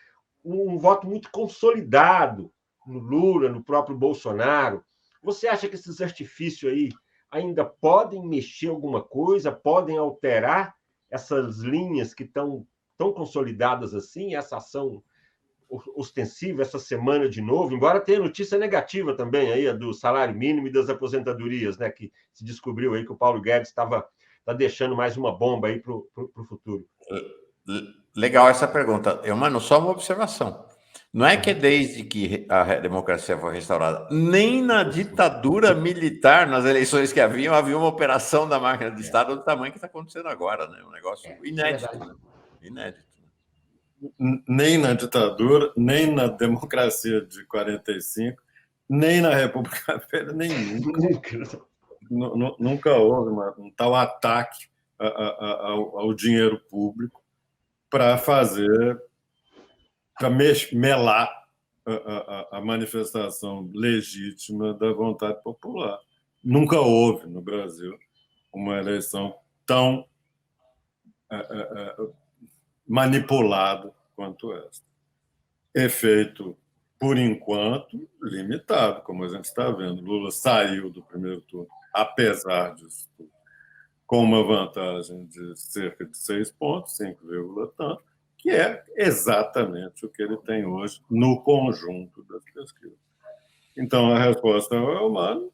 um voto muito consolidado no Lula, no próprio Bolsonaro. Você acha que esses artifícios aí ainda podem mexer alguma coisa, podem alterar essas linhas que estão tão consolidadas assim, essa ação ostensiva essa semana de novo, embora tenha notícia negativa também aí, a do salário mínimo e das aposentadorias, né, que se descobriu aí que o Paulo Guedes está deixando mais uma bomba aí para o futuro. Legal essa pergunta. Mano, só uma observação. Não é que desde que a democracia foi restaurada, nem na ditadura militar, nas eleições que havia uma operação da máquina do Estado do tamanho que está acontecendo agora, né? Um negócio inédito, né? Inédito. Nem na ditadura, nem na democracia de 45, nem na República Velha, nem nunca. Nunca houve um tal ataque ao dinheiro público para melar a manifestação legítima da vontade popular. Nunca houve no Brasil uma eleição tão manipulada quanto esta. Efeito, por enquanto, limitado, como a gente está vendo. Lula saiu do primeiro turno, apesar disso tudo, com uma vantagem de cerca de 6 pontos, 5, tanto, que é exatamente o que ele tem hoje no conjunto das pesquisas. Então, a resposta ao humano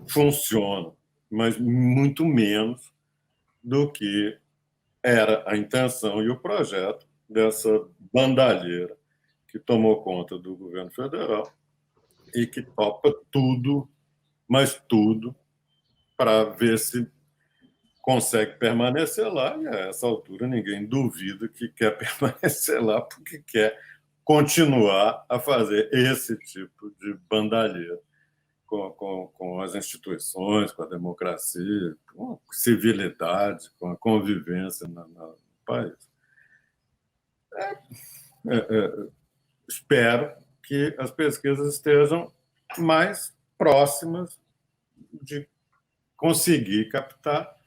funciona, mas muito menos do que era a intenção e o projeto dessa bandalheira que tomou conta do governo federal e que topa tudo, mas tudo, para ver se consegue permanecer lá, e a essa altura ninguém duvida que quer permanecer lá porque quer continuar a fazer esse tipo de bandalheira com as instituições, com a democracia, com a civilidade, com a convivência no país. Espero que as pesquisas estejam mais próximas de conseguir captar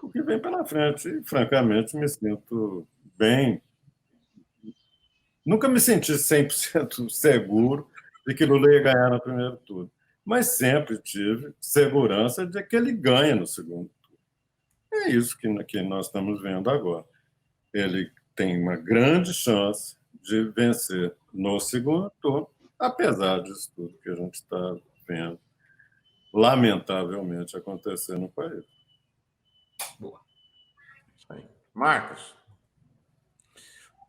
o que vem pela frente. E, francamente, me sinto bem. Nunca me senti 100% seguro de que Lula ia ganhar no primeiro turno, mas sempre tive segurança de que ele ganha no segundo turno. É isso que nós estamos vendo agora. Ele tem uma grande chance de vencer no segundo turno, apesar disso tudo que a gente está vendo, lamentavelmente, acontecer no país. Boa. Isso aí. Marcos,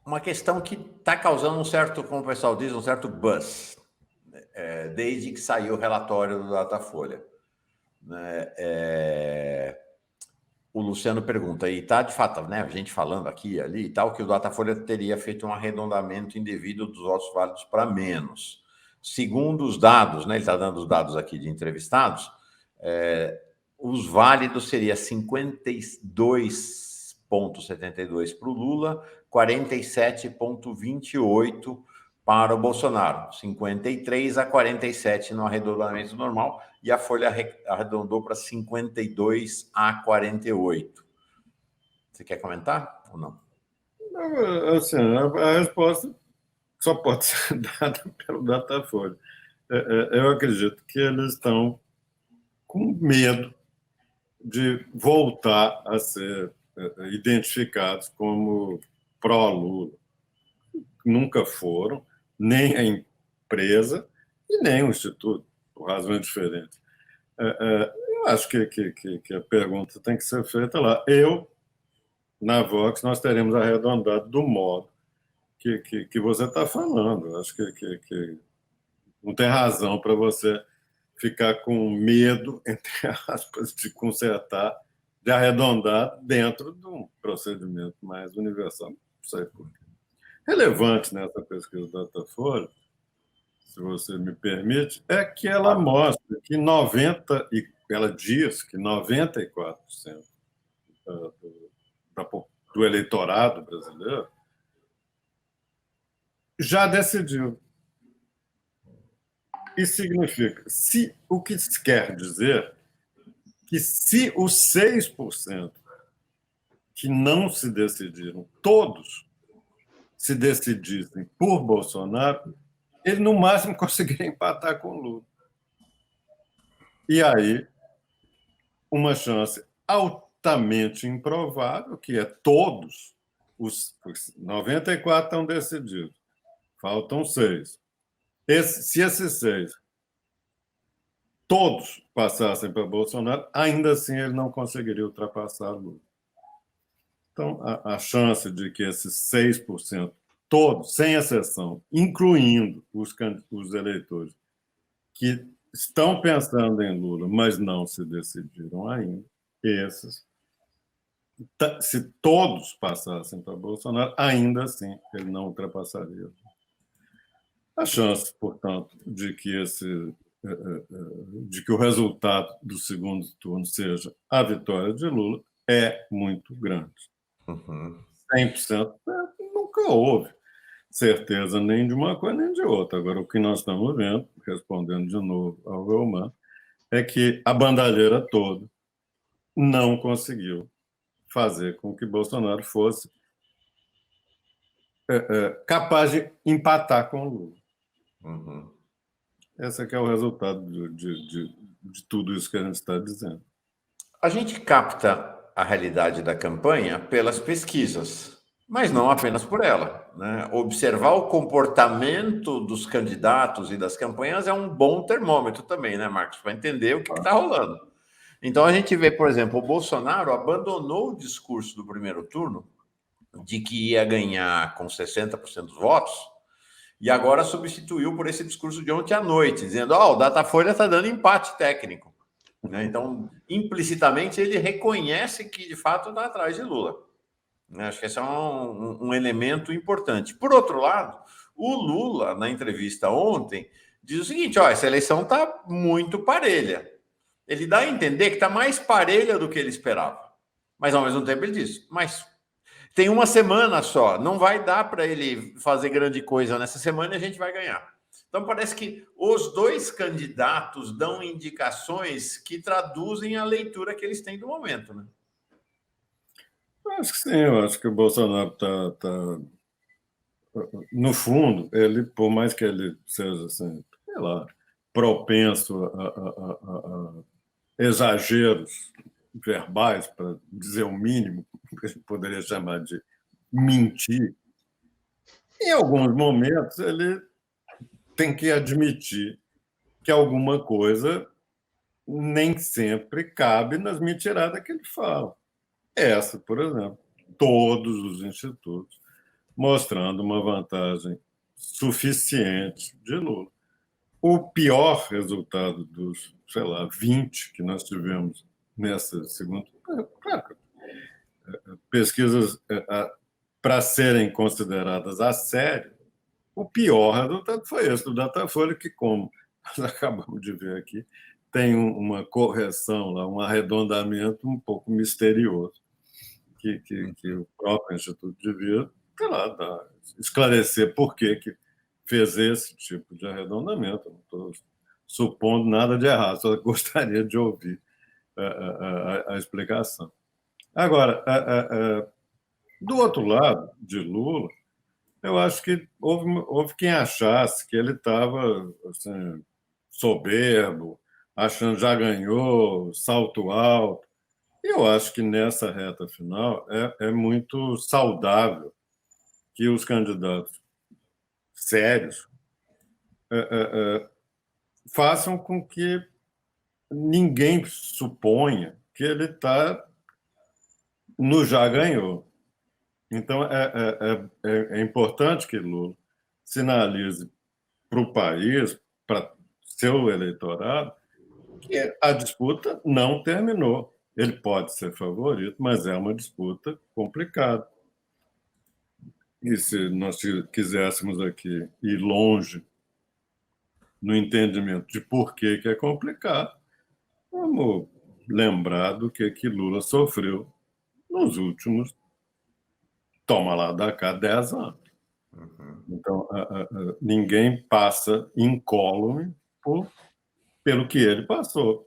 uma questão que está causando um certo, como o pessoal diz, um certo buzz, desde que saiu o relatório do Datafolha. O Luciano pergunta, e está de fato, né, a gente falando aqui e ali e tal, que o Datafolha teria feito um arredondamento indevido dos votos válidos para menos. Segundo os dados, né, ele está dando os dados aqui de entrevistados, os válidos seria 52,72 para o Lula, 47,28 para o Bolsonaro, 53-47 no arredondamento normal, e a Folha arredondou para 52-48. Você quer comentar ou não? Assim, a resposta só pode ser dada pelo Datafolha. Eu acredito que eles estão com medo de voltar a ser identificados como pró-Lula. Nunca foram, nem a empresa e nem o Instituto, por razões diferentes. Eu acho que a pergunta tem que ser feita lá. Na Vox, nós teremos arredondado do modo que você está falando. Eu acho que não tem razão para você ficar com medo, entre aspas, de consertar, de arredondar dentro de um procedimento mais universal. Não sei por quê. Relevante nessa pesquisa da Datafolha, se você me permite, é que ela mostra que ela diz que 94% do eleitorado brasileiro já decidiu. Isso significa, o que quer dizer que se os 6% que não se decidiram, todos se decidissem por Bolsonaro, ele no máximo conseguiria empatar com o Lula. E aí, uma chance altamente improvável, que é todos, os 94 estão decididos, faltam 6. Se esses 6 todos passassem para Bolsonaro, ainda assim ele não conseguiria ultrapassar Lula. Então, a chance de que esses 6% todos, sem exceção, incluindo os eleitores que estão pensando em Lula, mas não se decidiram ainda, esses, se todos passassem para Bolsonaro, ainda assim ele não ultrapassaria. A chance, portanto, de que o resultado do segundo turno seja a vitória de Lula é muito grande. 100% nunca houve certeza nem de uma coisa nem de outra. Agora, o que nós estamos vendo, respondendo de novo ao Elman, é que a bandalheira toda não conseguiu fazer com que Bolsonaro fosse capaz de empatar com o Lula. Uhum. Esse é que é o resultado de tudo isso que a gente está dizendo. A gente capta a realidade da campanha pelas pesquisas, mas não apenas por ela, né? Observar o comportamento dos candidatos e das campanhas é um bom termômetro também, né, Marcos? Para entender o que está rolando. Então a gente vê, por exemplo, o Bolsonaro abandonou o discurso do primeiro turno de que ia ganhar com 60% dos votos e agora substituiu por esse discurso de ontem à noite, dizendo: o Datafolha está dando empate técnico. Né? Então, implicitamente, ele reconhece que, de fato, está atrás de Lula. Acho que esse é um elemento importante. Por outro lado, o Lula, na entrevista ontem, diz o seguinte: essa eleição está muito parelha. Ele dá a entender que está mais parelha do que ele esperava. Mas, ao mesmo tempo, ele diz: mas tem uma semana só, não vai dar para ele fazer grande coisa nessa semana e a gente vai ganhar. Então, parece que os dois candidatos dão indicações que traduzem a leitura que eles têm do momento, né? Acho que sim, eu acho que o Bolsonaro está no fundo, ele, por mais que ele seja, assim, sei lá, propenso a exageros verbais, para dizer o mínimo, que a gente poderia chamar de mentir, em alguns momentos ele tem que admitir que alguma coisa nem sempre cabe nas mentiradas que ele fala. Essa, por exemplo, todos os institutos mostrando uma vantagem suficiente de Lula. O pior resultado dos, sei lá, 20 que nós tivemos nessa segunda... Claro, pesquisas para serem consideradas a sério, o pior resultado foi esse do Datafolha, que, como nós acabamos de ver aqui, tem uma correção, lá, um arredondamento um pouco misterioso, que o próprio Instituto devia, sei lá, esclarecer por que fez esse tipo de arredondamento. Não estou supondo nada de errado, só gostaria de ouvir a explicação. Agora, do outro lado de Lula, eu acho que houve quem achasse que ele estava assim, soberbo, achando que já ganhou, salto alto. E eu acho que nessa reta final é muito saudável que os candidatos sérios façam com que ninguém suponha que ele está no já ganhou. Então, é importante que Lula sinalize para o país, para seu eleitorado, que a disputa não terminou. Ele pode ser favorito, mas é uma disputa complicada. E se nós quiséssemos aqui ir longe no entendimento de por que é complicado, vamos lembrar do que Lula sofreu nos últimos, toma lá da cá, 10 anos. Então, ninguém passa incólume pelo que ele passou.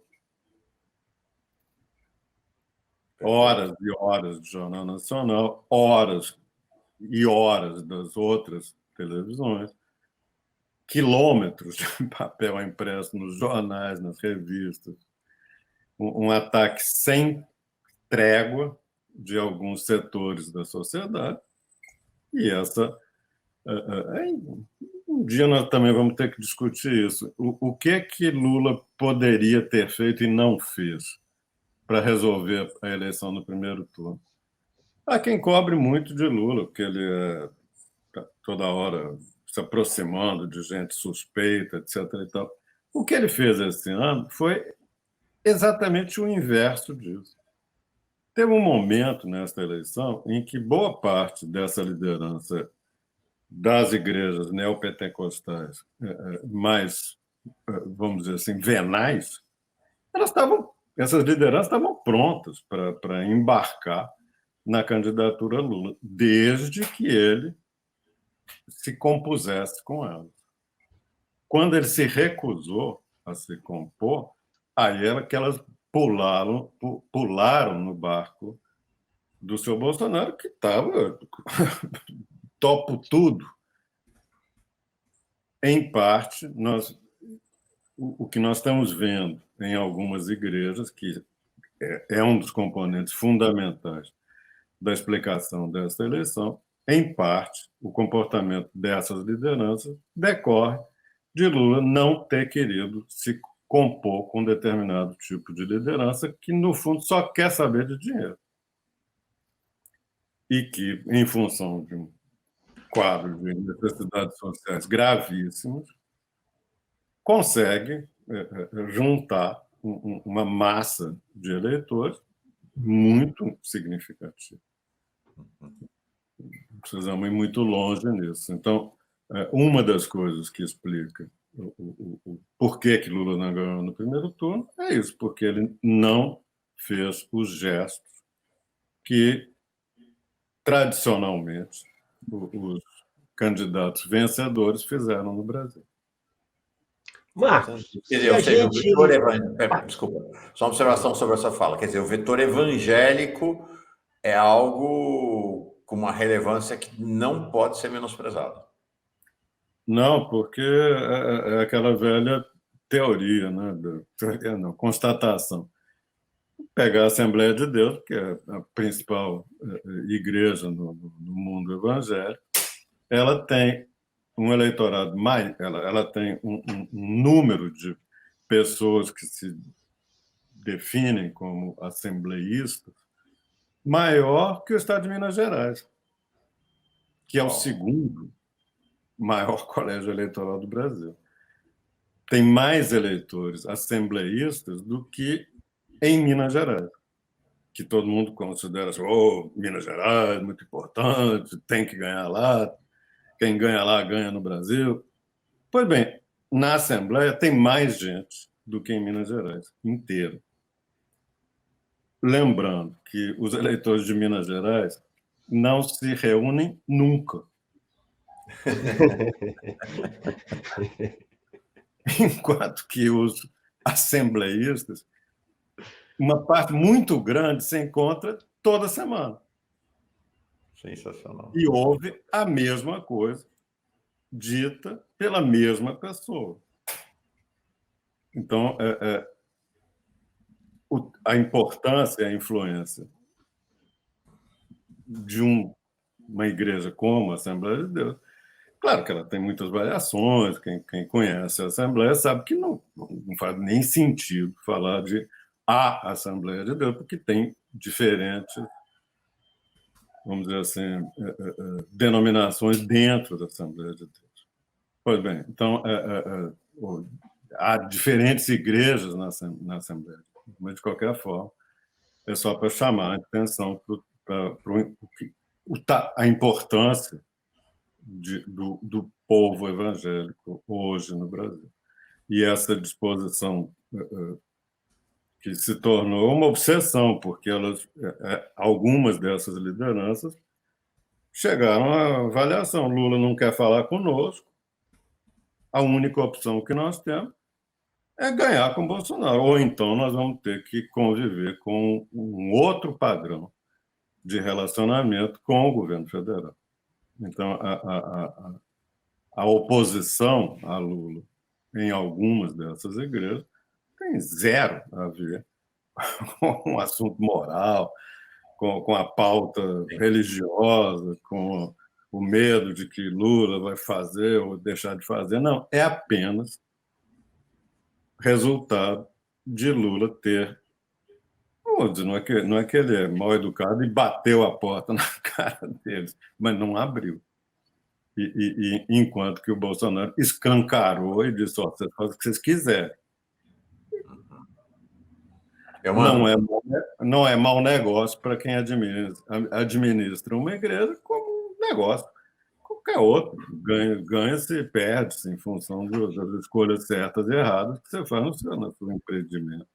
Horas e horas de Jornal Nacional, horas e horas das outras televisões, quilômetros de papel impresso nos jornais, nas revistas, um ataque sem trégua de alguns setores da sociedade, e um dia nós também vamos ter que discutir isso. O que Lula poderia ter feito e não fez para resolver a eleição no primeiro turno? Há quem cobre muito de Lula, porque ele toda hora se aproximando de gente suspeita, etc. E tal. O que ele fez esse ano foi exatamente o inverso disso. Teve um momento nesta eleição em que boa parte dessa liderança das igrejas neopentecostais mais, vamos dizer assim, venais, essas lideranças estavam prontas para embarcar na candidatura Lula, desde que ele se compusesse com ela. Quando ele se recusou a se compor, aí era que elas pularam no barco do seu Bolsonaro, que estava topo tudo. Em parte, o que nós estamos vendo em algumas igrejas, que é um dos componentes fundamentais da explicação dessa eleição, em parte, o comportamento dessas lideranças decorre de Lula não ter querido se compor com determinado tipo de liderança que, no fundo, só quer saber de dinheiro. E que, em função de um quadro de necessidades sociais gravíssimos, consegue juntar uma massa de eleitores muito significativa. Precisamos ir muito longe nisso. Então, uma das coisas que explica o porquê que Lula não ganhou no primeiro turno é isso, porque ele não fez os gestos que, tradicionalmente, os candidatos vencedores fizeram no Brasil. Marcos, quer dizer, ou seja, o vetor evangélico. Desculpa, só uma observação sobre essa fala. Quer dizer, o vetor evangélico é algo com uma relevância que não pode ser menosprezado. Não, porque é aquela velha teoria, né? Teoria não, constatação. Pegar a Assembleia de Deus, que é a principal igreja no mundo evangélico, ela tem um eleitorado mais, ela tem um número de pessoas que se definem como assembleístas maior que o Estado de Minas Gerais, que é o segundo maior colégio eleitoral do Brasil. Tem mais eleitores assembleístas do que em Minas Gerais, que todo mundo considera assim, Minas Gerais, muito importante, tem que ganhar lá, quem ganha lá ganha no Brasil. Pois bem, na Assembleia tem mais gente do que em Minas Gerais, inteiro. Lembrando que os eleitores de Minas Gerais não se reúnem nunca. Enquanto que os assembleístas, uma parte muito grande se encontra toda semana. Sensacional. E houve a mesma coisa dita pela mesma pessoa. Então, a importância e a influência de uma igreja como a Assembleia de Deus, claro que ela tem muitas variações, quem conhece a Assembleia sabe que não faz nem sentido falar de a Assembleia de Deus, porque tem diferentes, vamos dizer assim, denominações dentro da Assembleia de Deus. Pois bem, então, há diferentes igrejas na Assembleia, mas, de qualquer forma, é só para chamar a atenção para a importância do povo evangélico hoje no Brasil. E essa disposição que se tornou uma obsessão, porque algumas dessas lideranças chegaram à avaliação. Lula não quer falar conosco, a única opção que nós temos é ganhar com Bolsonaro, ou então nós vamos ter que conviver com um outro padrão de relacionamento com o governo federal. Então, a oposição a Lula em algumas dessas igrejas tem zero a ver com o assunto moral, com a pauta religiosa, com o medo de que Lula vai fazer ou deixar de fazer. Não, é apenas resultado de Lula ter... Não é que ele é mal educado e bateu a porta na cara deles, mas não abriu. enquanto que o Bolsonaro escancarou e disse: vocês fazem o que vocês quiserem. Não é mau negócio para quem administra uma igreja como um negócio. Qualquer outro ganha-se e perde-se em função das escolhas certas e erradas que você faz no seu empreendimento.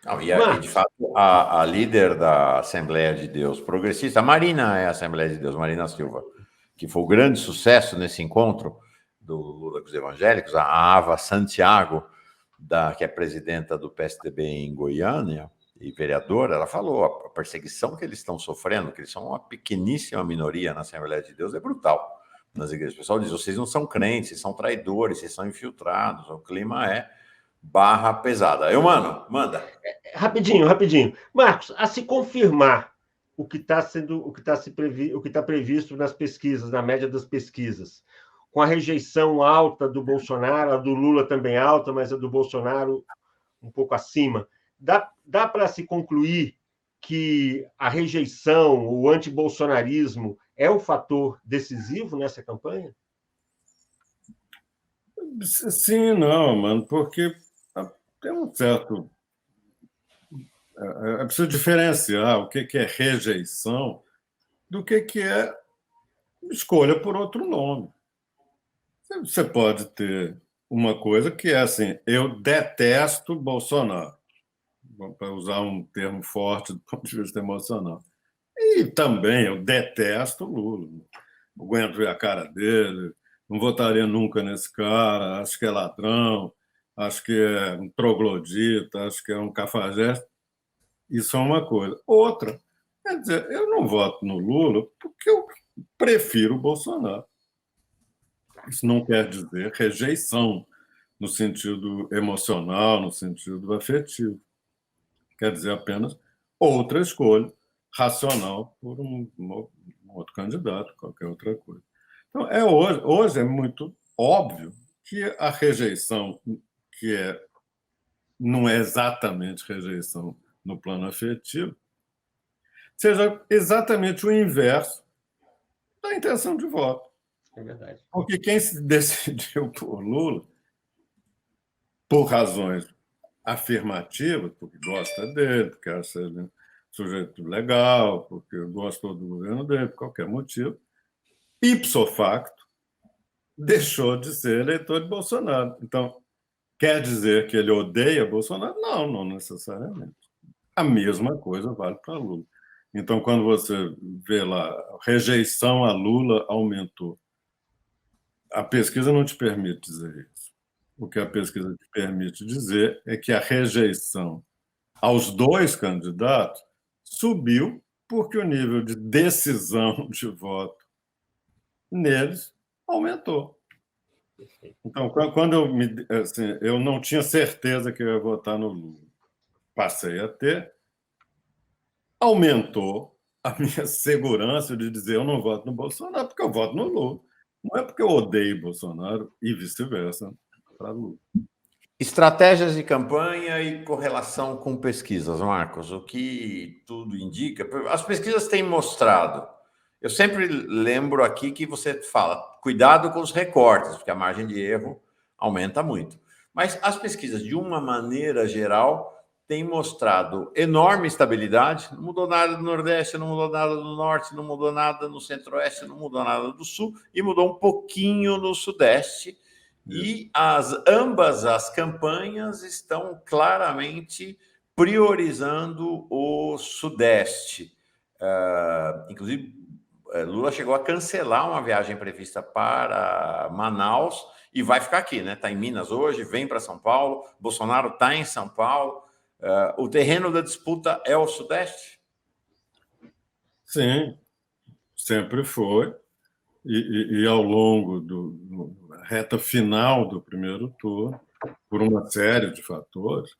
Não, e, de fato, a líder da Assembleia de Deus progressista, a Marina é a Assembleia de Deus, Marina Silva, que foi o grande sucesso nesse encontro do Lula com os evangélicos, a Ava Santiago, que é presidenta do PSDB em Goiânia e vereadora, ela falou: a perseguição que eles estão sofrendo, que eles são uma pequeníssima minoria na Assembleia de Deus, é brutal nas igrejas. O pessoal diz: vocês não são crentes, vocês são traidores, vocês são infiltrados, o clima é barra pesada. Mano, manda. Rapidinho. Marcos, a se confirmar o que está previsto nas pesquisas, na média das pesquisas, com a rejeição alta do Bolsonaro, a do Lula também alta, mas a do Bolsonaro um pouco acima, dá para se concluir que a rejeição, o antibolsonarismo é o fator decisivo nessa campanha? Sim, não, mano, porque tem um certo... É preciso diferenciar o que é rejeição do que é escolha por outro nome. Você pode ter uma coisa que é assim: eu detesto Bolsonaro, para usar um termo forte do ponto de vista emocional. E também eu detesto Lula. Não aguento ver a cara dele, não votaria nunca nesse cara, acho que é ladrão, acho que é um troglodita, acho que é um cafajeste. Isso é uma coisa. Outra, quer dizer, eu não voto no Lula porque eu prefiro o Bolsonaro. Isso não quer dizer rejeição no sentido emocional, no sentido afetivo. Quer dizer apenas outra escolha racional por um outro candidato, qualquer outra coisa. Então, hoje é muito óbvio que a rejeição, não é exatamente rejeição no plano afetivo, seja exatamente o inverso da intenção de voto. É verdade. Porque quem se decidiu por Lula, por razões afirmativas, porque gosta dele, porque acha ele um sujeito legal, porque gostou do governo dele, por qualquer motivo, ipso facto, deixou de ser eleitor de Bolsonaro. Então, quer dizer que ele odeia Bolsonaro? Não necessariamente. A mesma coisa vale para Lula. Então, quando você vê lá, a rejeição a Lula aumentou, a pesquisa não te permite dizer isso. O que a pesquisa te permite dizer é que a rejeição aos dois candidatos subiu porque o nível de decisão de voto neles aumentou. Então, quando eu não tinha certeza que eu ia votar no Lula, passei a ter, aumentou a minha segurança de dizer: eu não voto no Bolsonaro porque eu voto no Lula. Não é porque eu odeio Bolsonaro e vice-versa para Lula. Estratégias de campanha e correlação com pesquisas, Marcos. O que tudo indica... As pesquisas têm mostrado... Eu sempre lembro aqui que você fala, cuidado com os recortes, porque a margem de erro aumenta muito. Mas as pesquisas, de uma maneira geral, têm mostrado enorme estabilidade. Não mudou nada do Nordeste, não mudou nada do Norte, não mudou nada no Centro-Oeste, não mudou nada do Sul, e mudou um pouquinho no Sudeste. E ambas as campanhas estão claramente priorizando o Sudeste. Inclusive, Lula chegou a cancelar uma viagem prevista para Manaus e vai ficar aqui, né? Está em Minas hoje, vem para São Paulo. Bolsonaro está em São Paulo. O terreno da disputa é o Sudeste? Sim, sempre foi. E ao longo da reta final do primeiro turno, por uma série de fatores,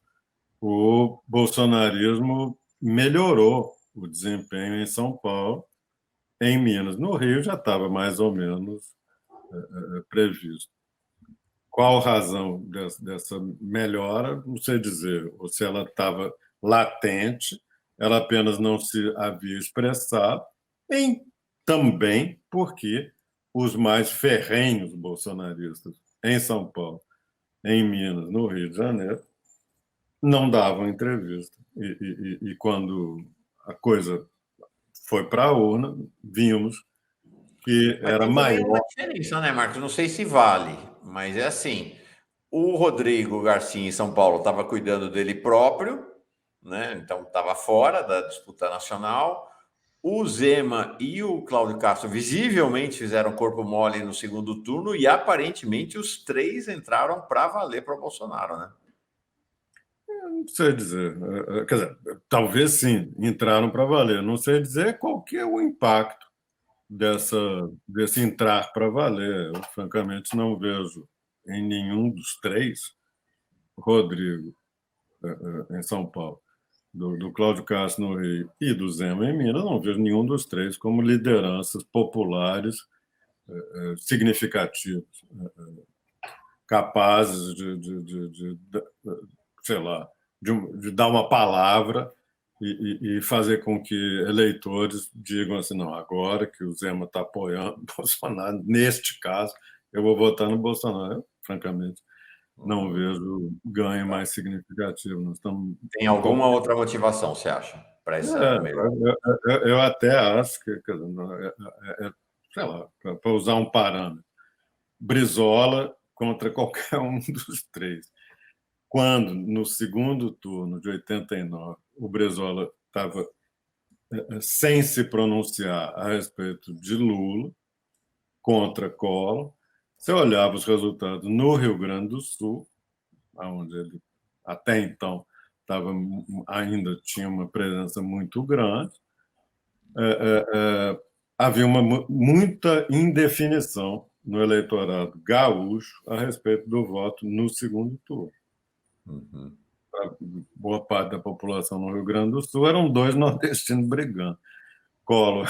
o bolsonarismo melhorou o desempenho em São Paulo. Em Minas, no Rio, já estava mais ou menos previsto. Qual a razão dessa melhora? Não sei dizer, ou se ela estava latente, ela apenas não se havia expressado, também porque os mais ferrenhos bolsonaristas em São Paulo, em Minas, no Rio de Janeiro, não davam entrevista. E quando a coisa foi para a urna, vimos que Mas era tem também uma maior. diferença, né, Marcos? Não sei se vale, mas é assim. O Rodrigo Garcia em São Paulo estava cuidando dele próprio, né? Então estava fora da disputa nacional. O Zema e o Cláudio Castro visivelmente fizeram corpo mole no segundo turno e aparentemente os três entraram para valer para o Bolsonaro, né? Não sei dizer. Quer dizer, talvez sim, entraram para valer. Não sei dizer qual que é o impacto desse entrar para valer. Eu, francamente, não vejo em nenhum dos três, Rodrigo em São Paulo, do Cláudio Castro no Rio e do Zema em Minas, não vejo nenhum dos três como lideranças populares significativas, capazes sei lá, de dar uma palavra e fazer com que eleitores digam assim, não, agora que o Zema está apoiando o Bolsonaro, neste caso, eu vou votar no Bolsonaro. Eu, francamente, não vejo ganho mais significativo. Nós estamos Tem alguma outra motivação, você acha, para essa melhor? eu até acho que, quer dizer, sei lá, para usar um parâmetro, Brizola contra qualquer um dos três. Quando, no segundo turno de 89, o Brizola estava sem se pronunciar a respeito de Lula, contra Collor, você olhava os resultados no Rio Grande do Sul, onde ele até então ainda tinha uma presença muito grande, havia muita indefinição no eleitorado gaúcho a respeito do voto no segundo turno. Uhum. Boa parte da população no Rio Grande do Sul eram dois nordestinos brigando. Collor,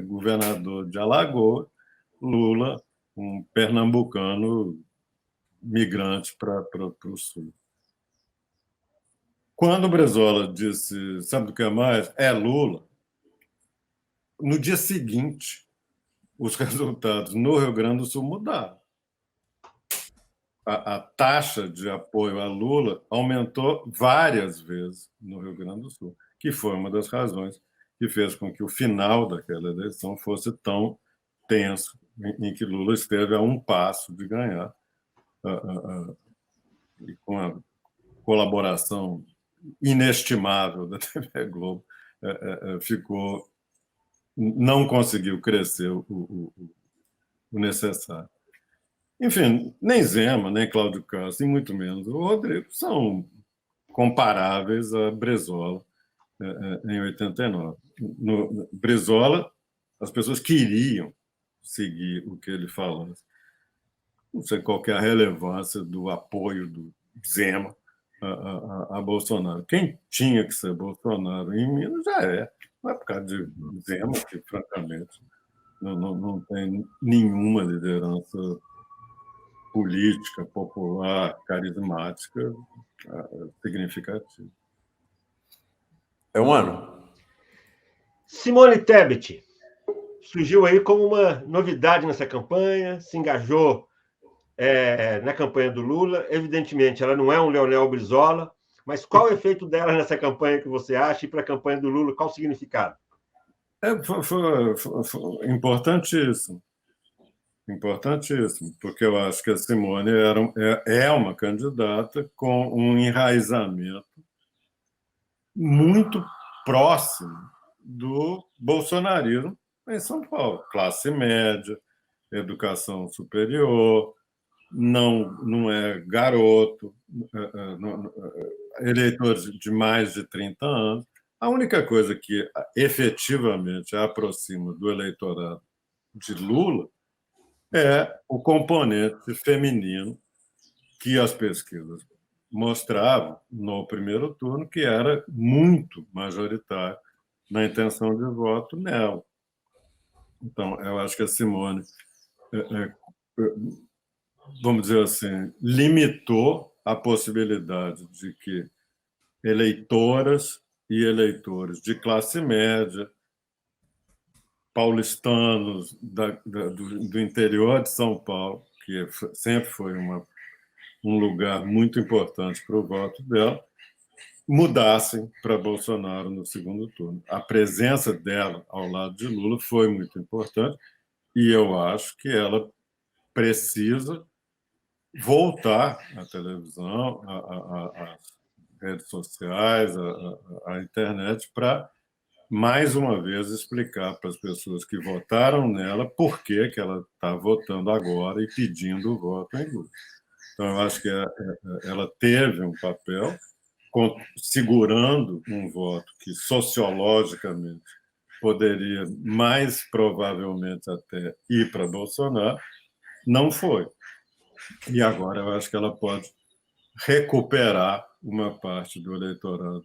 governador de Alagoas, Lula, um pernambucano migrante para o Sul. Quando o Brizola disse, sabe do que mais? É Lula. No dia seguinte, os resultados no Rio Grande do Sul mudaram. A taxa de apoio a Lula aumentou várias vezes no Rio Grande do Sul, que foi uma das razões que fez com que o final daquela eleição fosse tão tenso, em que Lula esteve a um passo de ganhar, e com a colaboração inestimável da TV Globo, não conseguiu crescer o necessário. Enfim, nem Zema, nem Cláudio Castro, e muito menos o Rodrigo, são comparáveis a Brizola em 89. No Brizola, as pessoas queriam seguir o que ele falava. Não sei qual que é a relevância do apoio do Zema a Bolsonaro. Quem tinha que ser Bolsonaro em Minas já é. Não é por causa de Zema, que, francamente, não tem nenhuma liderança política, popular, carismática significativa. É um ano. Simone Tebet surgiu aí como uma novidade nessa campanha, se engajou na campanha do Lula. Evidentemente, ela não é um Leonel Brizola, mas qual o efeito dela nessa campanha que você acha? E para a campanha do Lula, qual o significado? Foi importantíssimo. Importantíssimo, porque eu acho que a Simone é uma candidata com um enraizamento muito próximo do bolsonarismo em São Paulo. Classe média, educação superior, não é garoto, eleitores de mais de 30 anos. A única coisa que efetivamente a aproxima do eleitorado de Lula é o componente feminino que as pesquisas mostravam no primeiro turno, que era muito majoritário na intenção de voto nela. Então, eu acho que a Simone, vamos dizer assim, limitou a possibilidade de que eleitoras e eleitores de classe média, paulistanos do interior de São Paulo, que sempre foi um lugar muito importante para o voto dela, mudassem para Bolsonaro no segundo turno. A presença dela ao lado de Lula foi muito importante e eu acho que ela precisa voltar à televisão, às redes sociais, à internet, para, mais uma vez, explicar para as pessoas que votaram nela por que ela está votando agora e pedindo o voto em Lula. Então, eu acho que ela teve um papel segurando um voto que, sociologicamente, poderia mais provavelmente até ir para Bolsonaro, não foi. E agora eu acho que ela pode recuperar uma parte do eleitorado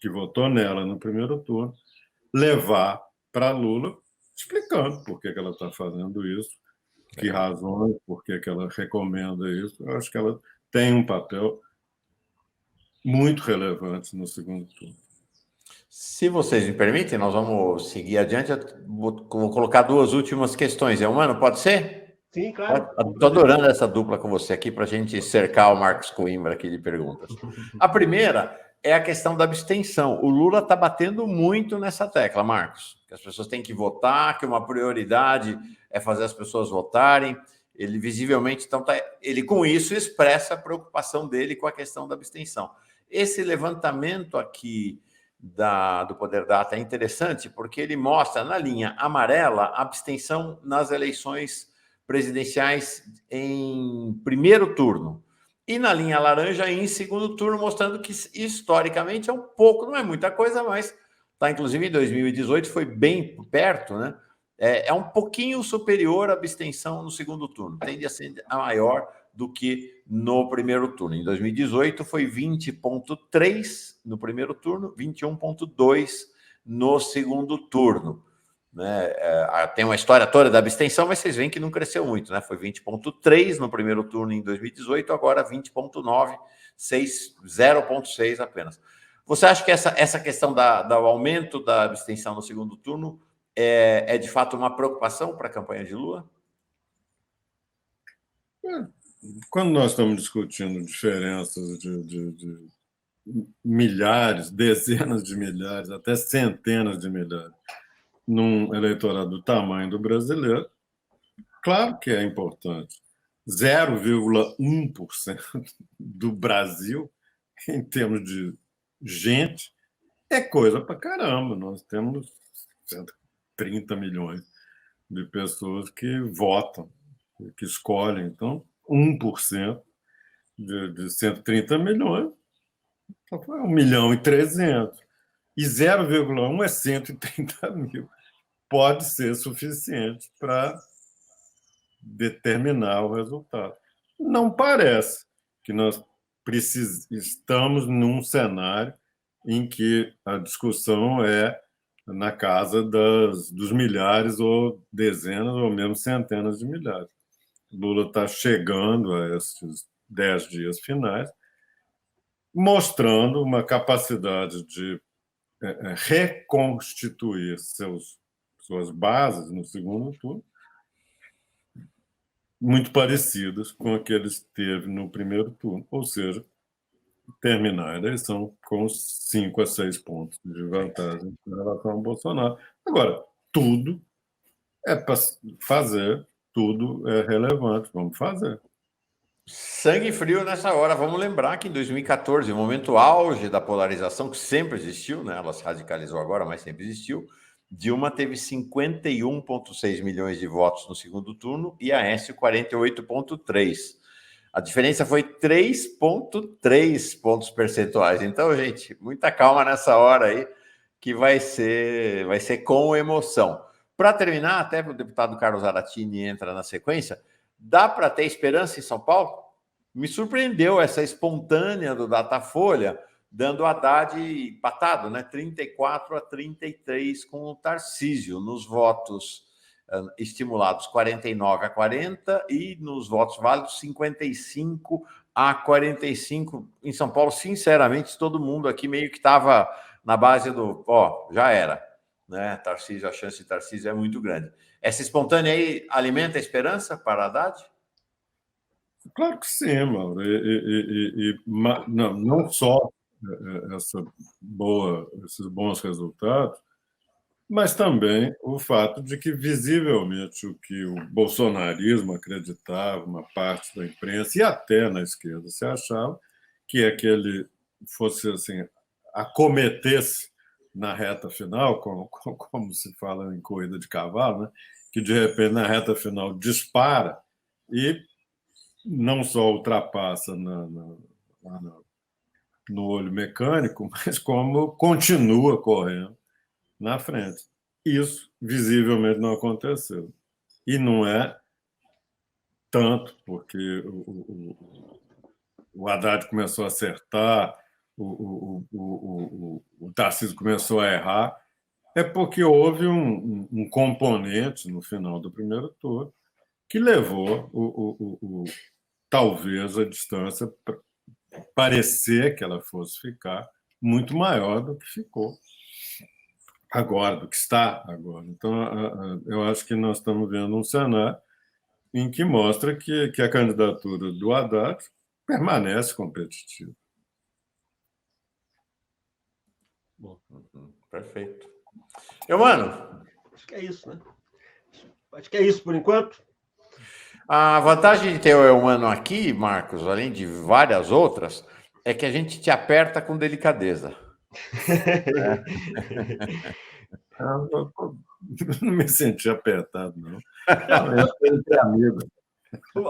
que votou nela no primeiro turno, levar para Lula, explicando por que ela está fazendo isso, que razões, por que ela recomenda isso. Eu acho que ela tem um papel muito relevante no segundo turno. Se vocês me permitem, nós vamos seguir adiante. Eu vou colocar duas últimas questões. Mano, pode ser? Sim, claro. Estou adorando essa dupla com você aqui para a gente cercar o Marcos Coimbra aqui de perguntas. A primeira é a questão da abstenção. O Lula está batendo muito nessa tecla, Marcos, que as pessoas têm que votar, que uma prioridade é fazer as pessoas votarem. Ele visivelmente, então, ele com isso expressa a preocupação dele com a questão da abstenção. Esse levantamento aqui do Poder Data é interessante porque ele mostra na linha amarela a abstenção nas eleições presidenciais em primeiro turno e na linha laranja em segundo turno, mostrando que historicamente é um pouco, não é muita coisa, mas tá, inclusive em 2018 foi bem perto, né? É um pouquinho superior a abstenção no segundo turno, tende a ser a maior do que no primeiro turno. Em 2018 foi 20,3 no primeiro turno, 21,2 no segundo turno. Né? Tem uma história toda da abstenção, mas vocês veem que não cresceu muito, né? Foi 20,3 no primeiro turno em 2018, agora 20,9, 0,6 apenas. Você acha que essa questão do aumento da abstenção no segundo turno é de fato uma preocupação para a campanha de Lula? Quando nós estamos discutindo diferenças de milhares, dezenas de milhares, até centenas de milhares, num eleitorado do tamanho do brasileiro, claro que é importante. 0,1% do Brasil, em termos de gente, é coisa pra caramba. Nós temos 130 milhões de pessoas que votam, que escolhem. Então, 1% de 130 milhões é 1.300.000. E 0,1 é 130 mil. Pode ser suficiente para determinar o resultado. Não parece que nós estamos num cenário em que a discussão é na casa dos milhares ou dezenas ou mesmo centenas de milhares. Lula está chegando a esses 10 dias finais, mostrando uma capacidade de reconstituir suas bases no segundo turno, muito parecidas com a que ele teve no primeiro turno, ou seja, terminar a eleição com 5 a 6 pontos de vantagem em relação ao Bolsonaro. Agora, tudo é para fazer, tudo é relevante, vamos fazer. Sangue frio nessa hora. Vamos lembrar que em 2014, o momento auge da polarização, que sempre existiu, né? Ela se radicalizou agora, mas sempre existiu. Dilma teve 51,6 milhões de votos no segundo turno e Aécio 48,3. A diferença foi 3,3 pontos percentuais. Então, gente, muita calma nessa hora aí, que vai ser com emoção. Para terminar, até o deputado Carlos Aratini entra na sequência. Dá para ter esperança em São Paulo? Me surpreendeu essa espontânea do Datafolha, dando Haddad empatado, né? 34-33 com o Tarcísio nos votos estimulados 49-40 e nos votos válidos 55-45. Em São Paulo, sinceramente, todo mundo aqui meio que estava na base do já era. né? Tarcísio, a chance de Tarcísio é muito grande. Essa espontânea aí alimenta a esperança para Haddad? Claro que sim, Mauro. Não só esses bons resultados, mas também o fato de que, visivelmente, o que o bolsonarismo acreditava, uma parte da imprensa e até na esquerda se achava, que é que ele fosse assim, acometesse na reta final, como se fala em corrida de cavalo, né? Que de repente na reta final dispara e não só ultrapassa no olho mecânico, mas como continua correndo na frente. Isso visivelmente não aconteceu. E não é tanto porque o Haddad começou a acertar, o Tarcísio começou a errar, é porque houve um componente no final do primeiro turno que levou talvez a distância parecer que ela fosse ficar muito maior do que ficou agora, do que está agora. Então, eu acho que nós estamos vendo um cenário em que mostra que a candidatura do Haddad permanece competitiva. Perfeito. Mano, Acho que é isso, né? Acho que é isso por enquanto. a vantagem de ter o Eumano aqui, Marcos, além de várias outras, é que a gente te aperta com delicadeza. Não me senti apertado, não. Entre amigos.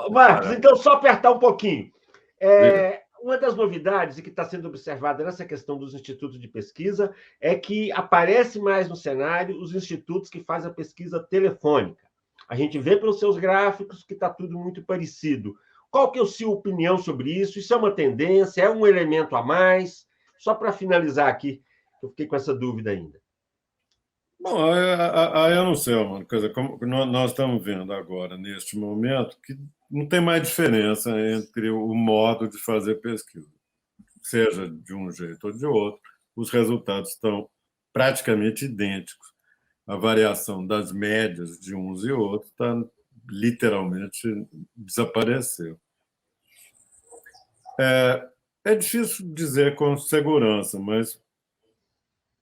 Marcos, então só apertar um pouquinho. Uma das novidades e que está sendo observada nessa questão dos institutos de pesquisa é que aparece mais no cenário os institutos que fazem a pesquisa telefônica. A gente vê pelos seus gráficos que está tudo muito parecido. Qual que é a sua opinião sobre isso? Isso é uma tendência? É um elemento a mais? Só para finalizar aqui, eu fiquei com essa dúvida ainda. Bom, aí eu não sei, mano. Quer dizer, como nós estamos vendo agora, neste momento, que não tem mais diferença entre o modo de fazer pesquisa, seja de um jeito ou de outro, os resultados estão praticamente idênticos. A variação das médias de uns e outros está literalmente desapareceu. É difícil dizer com segurança, mas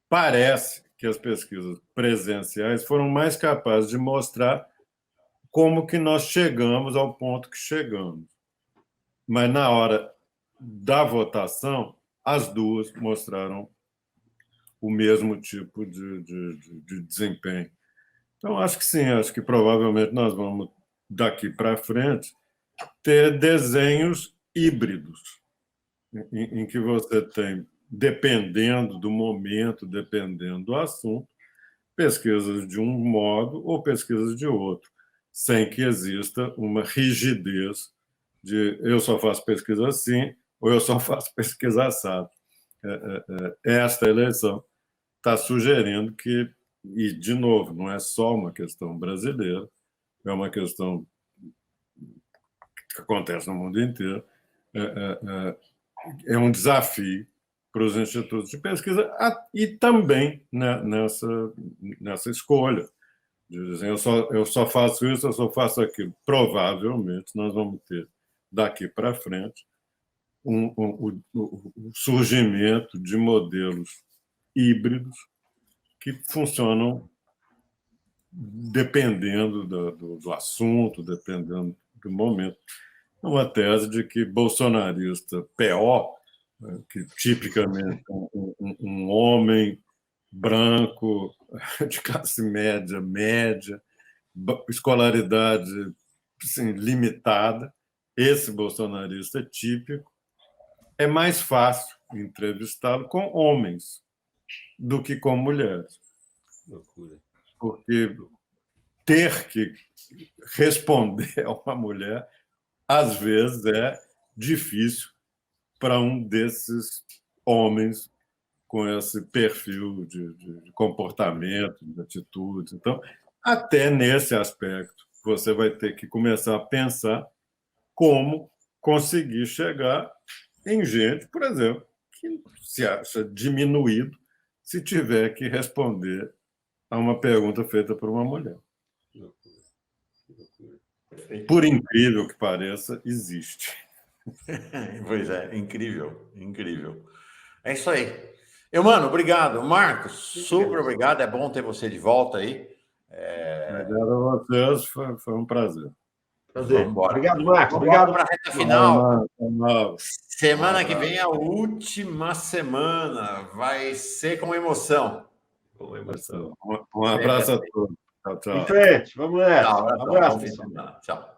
parece que as pesquisas presenciais foram mais capazes de mostrar como que nós chegamos ao ponto que chegamos. Mas na hora da votação, as duas mostraram o mesmo tipo de desempenho. Então, acho que sim, acho que provavelmente nós vamos, daqui para frente, ter desenhos híbridos, em que você tem, dependendo do momento, dependendo do assunto, pesquisas de um modo ou pesquisas de outro, sem que exista uma rigidez de eu só faço pesquisa assim ou eu só faço pesquisa assado. Esta eleição está sugerindo que, e de novo, não é só uma questão brasileira, é uma questão que acontece no mundo inteiro, é um desafio para os institutos de pesquisa e também nessa escolha. De dizer, eu só faço isso, eu só faço aquilo. Provavelmente nós vamos ter, daqui para frente, o surgimento de modelos híbridos que funcionam dependendo do assunto, dependendo do momento. Uma tese de que bolsonarista PO, que tipicamente é um homem branco, de classe média, escolaridade assim, limitada, esse bolsonarista típico, é mais fácil entrevistá-lo com homens do que com mulheres. Loucura. Porque ter que responder a uma mulher, às vezes, é difícil para um desses homens com esse perfil de comportamento, de atitudes. Então, até nesse aspecto, você vai ter que começar a pensar como conseguir chegar em gente, por exemplo, que se acha diminuído se tiver que responder a uma pergunta feita por uma mulher. Por incrível que pareça, existe. Pois é, incrível, incrível. É isso aí. Mano, obrigado. Marcos, super obrigado. É bom ter você de volta aí. Obrigado a vocês, foi um prazer. Prazer. Vambora. Obrigado, Marcos. Vamos Obrigado. para a reta final. Não. Semana que vem é a última semana. Vai ser com emoção. Com emoção. Um abraço a todos. Tchau, tchau. Em frente. Vamos nessa. Tchau, Um abraço, bom fim de pessoal. semana. Tchau.